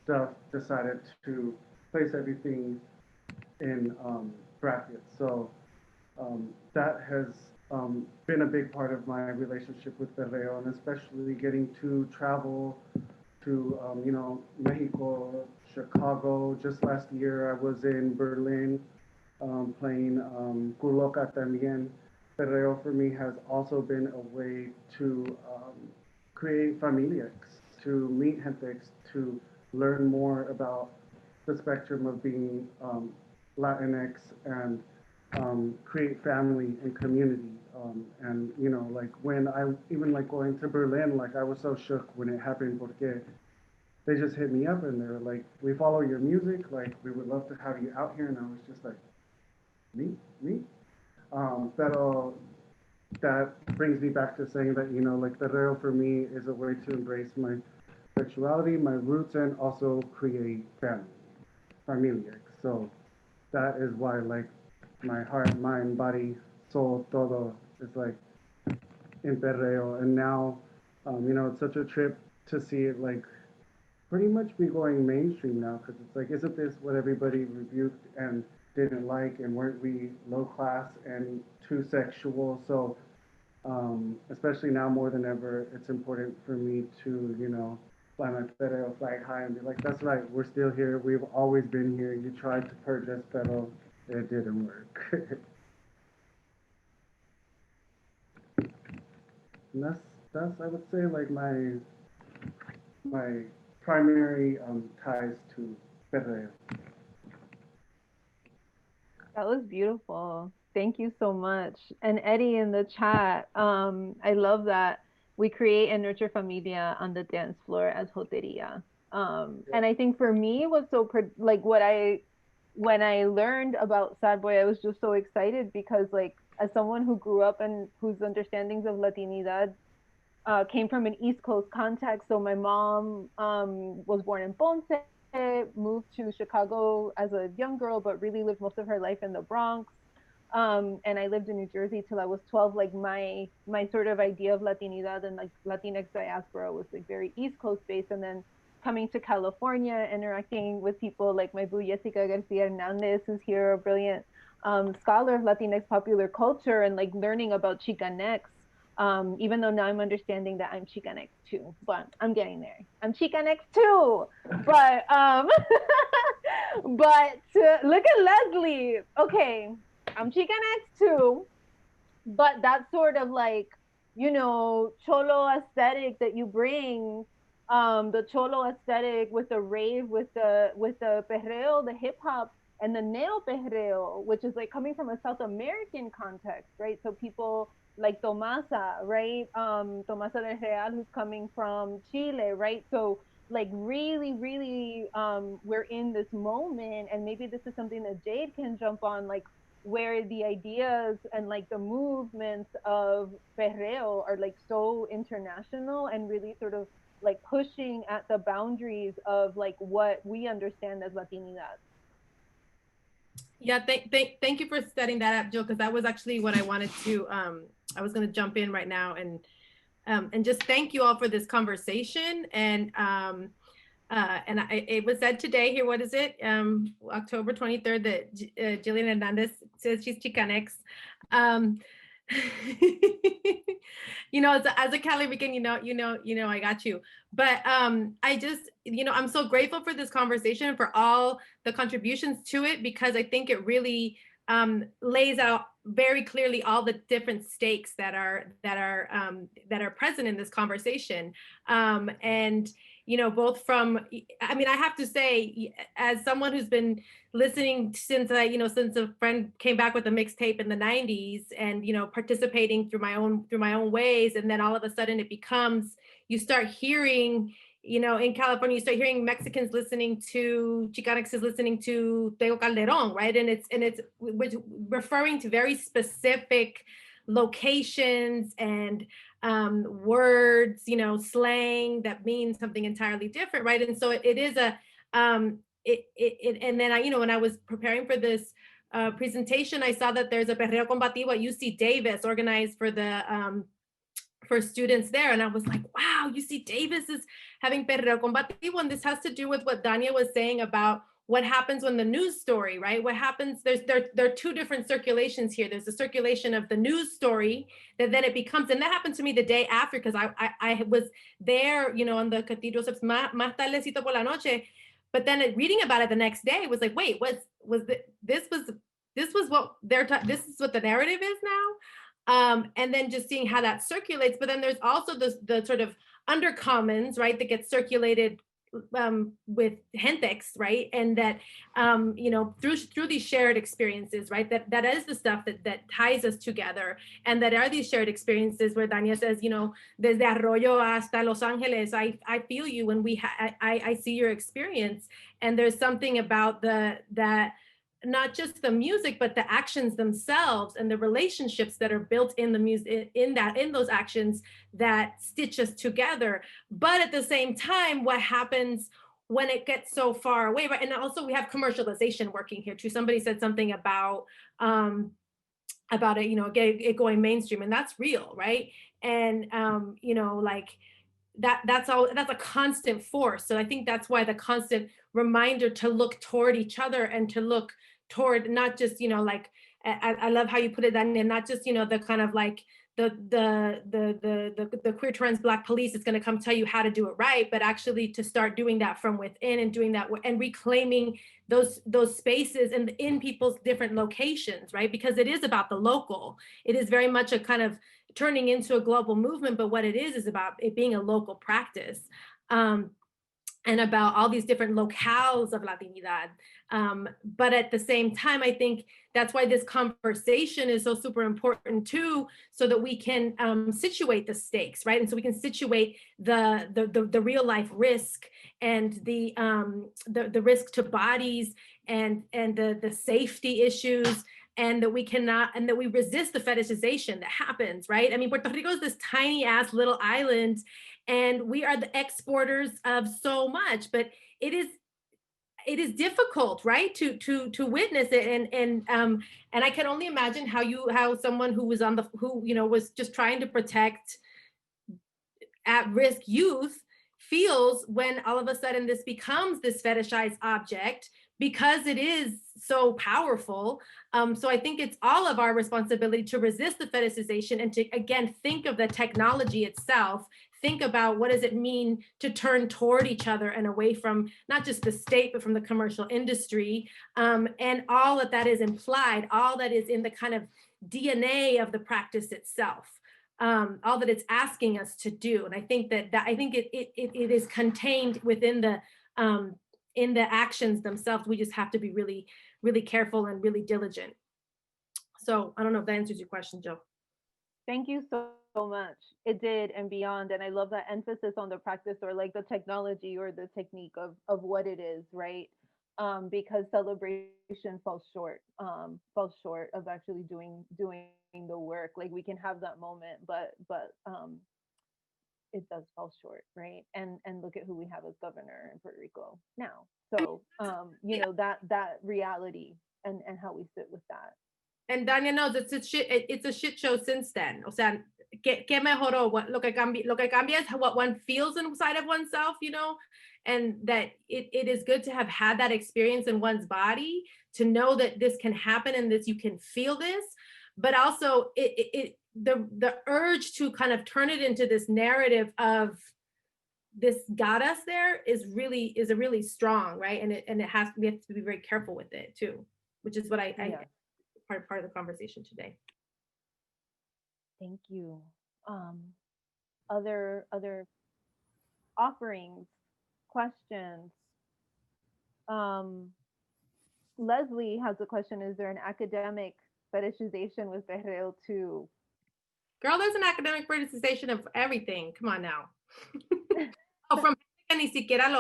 S11: stuff decided to place everything in brackets. So that has been a big part of my relationship with Perreo, and especially getting to travel to, you know, Mexico, Chicago. Just last year, I was in Berlin playing Culoca también. Perreo for me has also been a way to create familias, to meet gentex, to learn more about the spectrum of being Latinx and create family and community. And you know, like when I even like going to Berlin, like I was so shook when it happened porque they just hit me up and they're like, "We follow your music, like we would love to have you out here." And I was just like, me? Pero that brings me back to saying that, you know, like Perreo for me is a way to embrace my sexuality, my roots, and also create family, familia. So that is why like my heart, mind, body, soul, todo is like in Perreo. And now, you know, it's such a trip to see it like pretty much be going mainstream now, because it's like, isn't this what everybody rebuked and didn't like, and weren't we low class and too sexual? So especially now more than ever, it's important for me to, you know, fly my Perreo flag high and be like, that's right, we're still here, we've always been here, you tried to purge us, pero it didn't work. And that's I would say like my primary ties to Perreo.
S1: That was beautiful. Thank you so much. And Eddie in the chat, I love that we create and nurture familia on the dance floor as joteria. And I think for me, what's so like when I learned about Sad Boy, I was just so excited because like as someone who grew up and whose understandings of Latinidad came from an East Coast context. So my mom was born in Ponce, moved to Chicago as a young girl, but really lived most of her life in the Bronx. And I lived in New Jersey till I was 12. Like my sort of idea of Latinidad and like Latinx diaspora was like very East Coast based. And then coming to California, interacting with people like my boo Jessica Garcia Hernandez, who's here, a brilliant scholar of Latinx popular culture, and like learning about Chicanx. Even though now I'm understanding that I'm Chicanx too, but I'm getting there. I'm Chicanx too, but look at Leslie. Okay, I'm Chicanx too, but that sort of like, you know, cholo aesthetic that you bring, the cholo aesthetic with the rave, with the perreo, the hip hop, and the neo perreo, which is like coming from a South American context, right? So people like Tomasa, right? Tomasa del Real, who's coming from Chile, right? So like really, really, we're in this moment, and maybe this is something that Jade can jump on, like where the ideas and like the movements of perreo are like so international and really sort of like pushing at the boundaries of like what we understand as Latinidad.
S6: Yeah, thank you for setting that up, Jill, because that was actually what I wanted to, I was going to jump in right now and just thank you all for this conversation. And it was said today here, what is it? October 23rd, that Jillian Hernandez says she's Chicanx. You know, as a Cali Rican, you know, I got you. But I just, you know, I'm so grateful for this conversation, for all the contributions to it, because I think it really lays out very clearly all the different stakes that are present in this conversation. And both from, I mean, I have to say, as someone who's been listening since since a friend came back with a mixtape in the 90s and, participating through my own ways. And then all of a sudden it becomes, you start hearing, in California, you start hearing Mexicans listening to, Chicanx is listening to Tego Calderon, right? And it's referring to very specific locations and words, slang that means something entirely different, right? And so it is a, and then when I was preparing for this presentation, I saw that there's a Perreo Combativo at UC Davis organized for students there. And I was like, wow, UC Davis is having Perreo Combativo. And this has to do with what Dania was saying about what happens when the news story, right? What happens, there are two different circulations here. There's the circulation of the news story that then it becomes, and that happened to me the day after, because I was there, on the cathedral steps, más tardecito por la noche, but then reading about it the next day was like, wait, this was what this is what the narrative is now? And then just seeing how that circulates. But then there's also the sort of undercommons, right, that gets circulated with Gentex, right? And that, through these shared experiences, right? That is the stuff that ties us together. And that are these shared experiences where Dania says, desde Arroyo hasta Los Angeles, I feel you when I see your experience. And there's something about that not just the music, but the actions themselves and the relationships that are built in the music, in those actions that stitch us together. But at the same time, what happens when it gets so far away, right? And also we have commercialization working here too. Somebody said something about it, it going mainstream, and that's real, right? And like that's a constant force. So I think that's why the constant reminder to look toward each other and to look toward not just, like, I love how you put it, Dania, not just, the kind of like the queer trans Black police is going to come tell you how to do it right, but actually to start doing that from within and doing that and reclaiming those spaces and in people's different locations, right? Because it is about the local. It is very much a kind of turning into a global movement, but what it is about it being a local practice. And about all these different locales of Latinidad. But at the same time, I think that's why this conversation is so super important too, so that we can situate the stakes, right? And so we can situate the real life risk and the risk to bodies and the safety issues, and that we resist the fetishization that happens, right? I mean, Puerto Rico is this tiny ass little island, and we are the exporters of so much, but it is difficult, right, to witness it, and I can only imagine how someone who was was just trying to protect at-risk youth feels when all of a sudden this becomes this fetishized object, because it is so powerful. So I think it's all of our responsibility to resist the fetishization and to, again, think of the technology itself, think about what does it mean to turn toward each other and away from not just the state, but from the commercial industry, and all that is implied, all that is in the kind of DNA of the practice itself. All that it's asking us to do. And I think that I think it is contained within the in the actions themselves. We just have to be really, really careful and really diligent. So I don't know if that answers your question, Joe.
S1: Thank you so much. It did, and beyond. And I love that emphasis on the practice, or like the technology or the technique of what it is, right? Because celebration falls short of actually doing the work. Like we can have that moment, but it does fall short, right? And look at who we have as governor in Puerto Rico now. So that reality and how we sit with that.
S6: And Dania knows it's a shit show since then. O sea, ¿qué mejoró? Lo que cambia is what one feels inside of oneself, and that it is good to have had that experience in one's body, to know that this can happen and this you can feel this, but also the urge to kind of turn it into this narrative of this got us there is a really strong, right? And we have to be very careful with it too, which is what I part of the conversation today.
S1: Thank you. Other offerings questions. Leslie has a question. Is there an academic fetishization with perreo too?
S6: Girl, there's an academic fetishization of everything. Come on now. Oh, from ni siquiera lo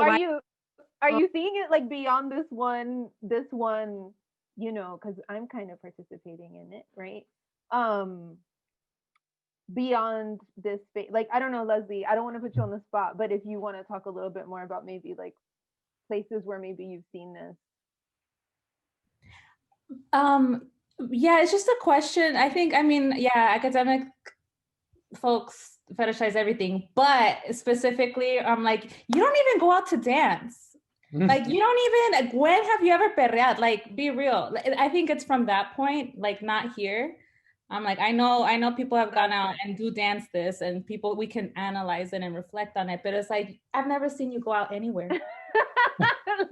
S1: Are you seeing it like beyond this one, you know, because I'm kind of participating in it, right? Beyond this space, like, I don't know, Leslie, I don't want to put you on the spot, but if you want to talk a little bit more about maybe like places where maybe you've seen this.
S15: Yeah, it's just a question. I mean, yeah, academic folks fetishize everything, but specifically, I'm like, you don't even go out to dance. Like, you don't even, when have you ever perreado? Like, be real. I think it's from that point, like, not here. I'm like, I know people have gone out and do dance this, and people, we can analyze it and reflect on it, but it's like, I've never seen you go out anywhere.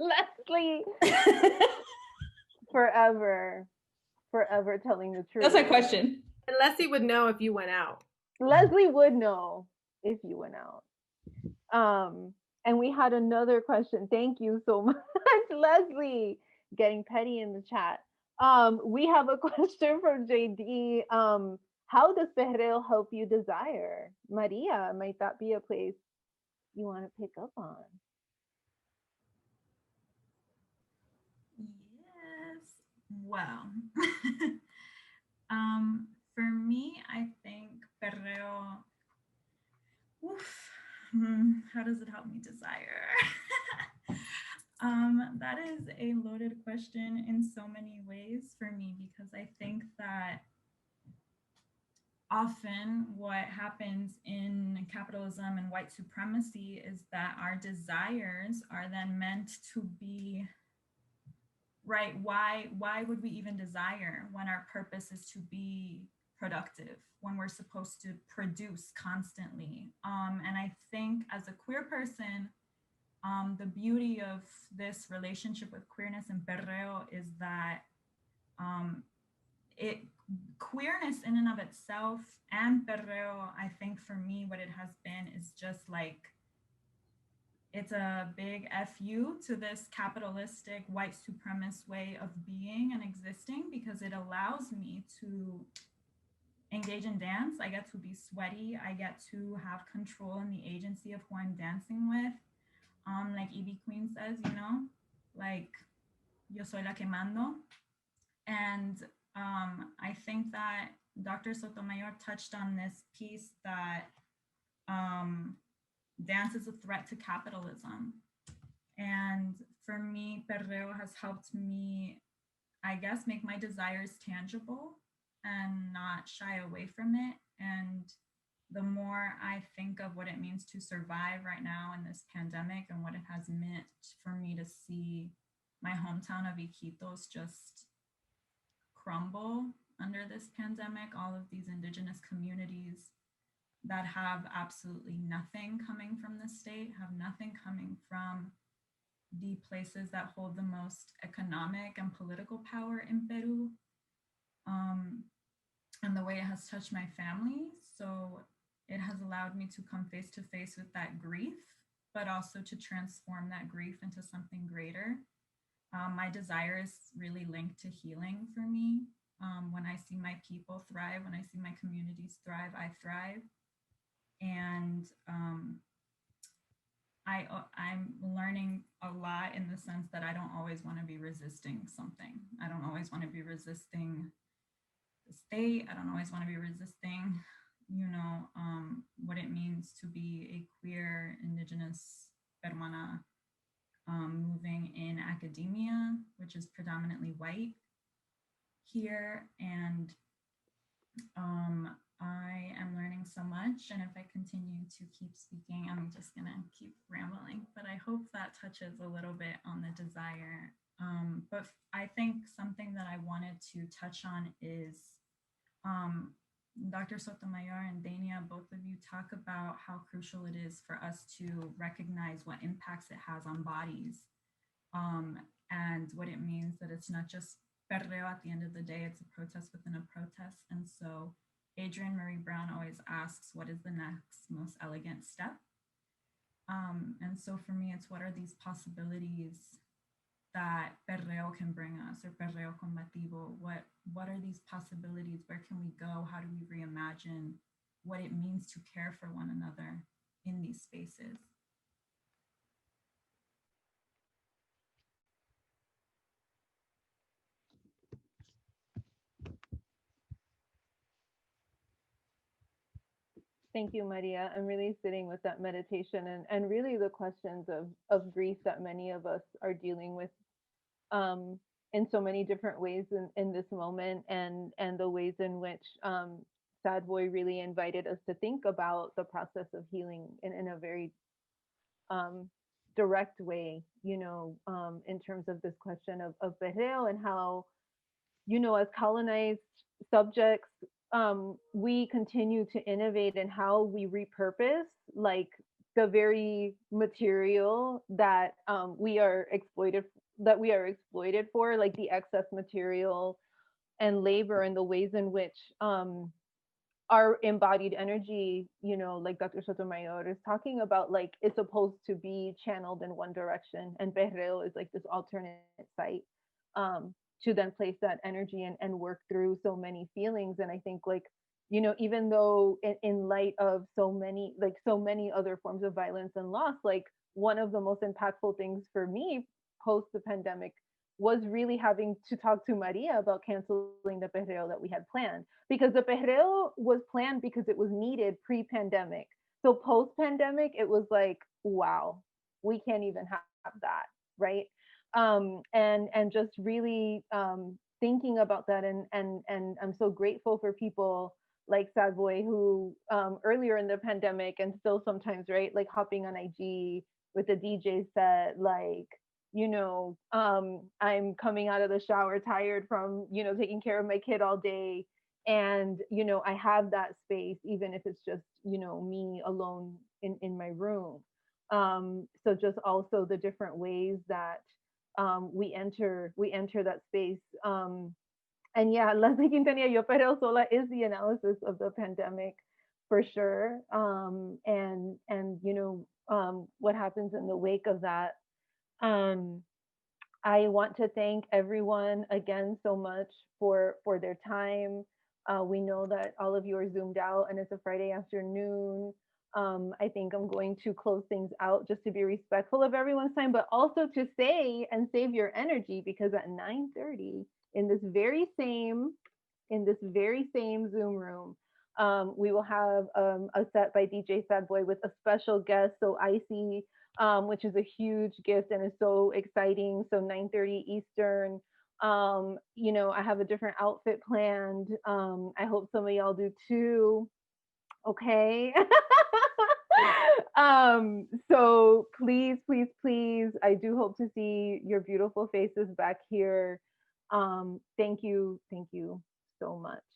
S1: Leslie. Forever telling the truth.
S15: That's my question.
S6: And Leslie would know if you went out.
S1: Leslie would know if you went out. And we had another question. Thank you so much, Leslie. Getting petty in the chat. We have a question from JD. How does perreo help you desire? Maria, might that be a place you want to pick up on?
S12: Yes. Well, for me, I think perreo, how does it help me desire? That is a loaded question in so many ways for me, because I think that often what happens in capitalism and white supremacy is that our desires are then meant to be right. Why would we even desire when our purpose is to be productive, when we're supposed to produce constantly? And I think as a queer person, the beauty of this relationship with queerness and perreo is that queerness in and of itself and perreo, I think for me, what it has been is just like, it's a big FU to this capitalistic white supremacist way of being and existing, because it allows me to engage in dance. I get to be sweaty. I get to have control in the agency of who I'm dancing with. Like Evie Queen says, you know, like, yo soy la que mando. And I think that Dr. Sotomayor touched on this piece that dance is a threat to capitalism. And for me, perreo has helped me, I guess, make my desires tangible and not shy away from it. And the more I think of what it means to survive right now in this pandemic and what it has meant for me to see my hometown of Iquitos just crumble under this pandemic, all of these indigenous communities that have absolutely nothing coming from the state, have nothing coming from the places that hold the most economic and political power in Peru, and the way it has touched my family. So it has allowed me to come face to face with that grief, but also to transform that grief into something greater. My desire is really linked to healing for me. When I see my people thrive, when I see my communities thrive, I thrive. And I'm learning a lot in the sense that I don't always want to be resisting something. I don't always want to be resisting the state. I don't always want to be resisting, you know, what it means to be a queer indigenous Peruana moving in academia, which is predominantly white here. And I am learning so much, and if I continue to keep speaking, I'm just gonna keep rambling, but I hope that touches a little bit on the desire. But I think something that I wanted to touch on is Dr. Sotomayor and Dania, both of you talk about how crucial it is for us to recognize what impacts it has on bodies, and what it means that it's not just perreo at the end of the day, it's a protest within a protest. And so Adrienne Marie Brown always asks, what is the next most elegant step? And so for me, it's what are these possibilities that perreo can bring us, or perreo combativo? What are these possibilities? Where can we go? How do we reimagine what it means to care for one another in these spaces?
S1: Thank you, Maria. I'm really sitting with that meditation and really the questions of grief that many of us are dealing with in so many different ways in this moment, and the ways in which Sad Boy really invited us to think about the process of healing in a very direct way, in terms of this question of perreo and how, as colonized subjects, we continue to innovate in how we repurpose like the very material that we are exploited for, like the excess material and labor, and the ways in which our embodied energy, like Dr. Sotomayor is talking about, like it's supposed to be channeled in one direction, and perreo is like this alternate site to then place that energy and work through so many feelings. And I think, like, even though in light of so many other forms of violence and loss, like one of the most impactful things for me post the pandemic was really having to talk to Maria about canceling the perreo that we had planned, because the perreo was planned because it was needed pre-pandemic. So post-pandemic, it was like, wow, we can't even have that, right? And just really thinking about that, and I'm so grateful for people like Sad Boy, who earlier in the pandemic, and still sometimes, right, like hopping on IG with a DJ set, like, I'm coming out of the shower tired from, taking care of my kid all day. And, I have that space, even if it's just, me alone in my room. So just also the different ways that we enter that space. And yeah, Leslie Quintanilla, Yo Perreo Sola is the analysis of the pandemic for sure. And what happens in the wake of that. I want to thank everyone again so much for their time. We know that all of you are zoomed out and it's a Friday afternoon. I think I'm going to close things out just to be respectful of everyone's time, but also to say and save your energy, because at 9:30 in this very same Zoom room, we will have a set by DJ Sad Boy with a special guest, So Icy, which is a huge gift and is so exciting. So 9:30 Eastern. I have a different outfit planned. I hope some of y'all do too. Okay. So please, please, please, I do hope to see your beautiful faces back here. Thank you so much.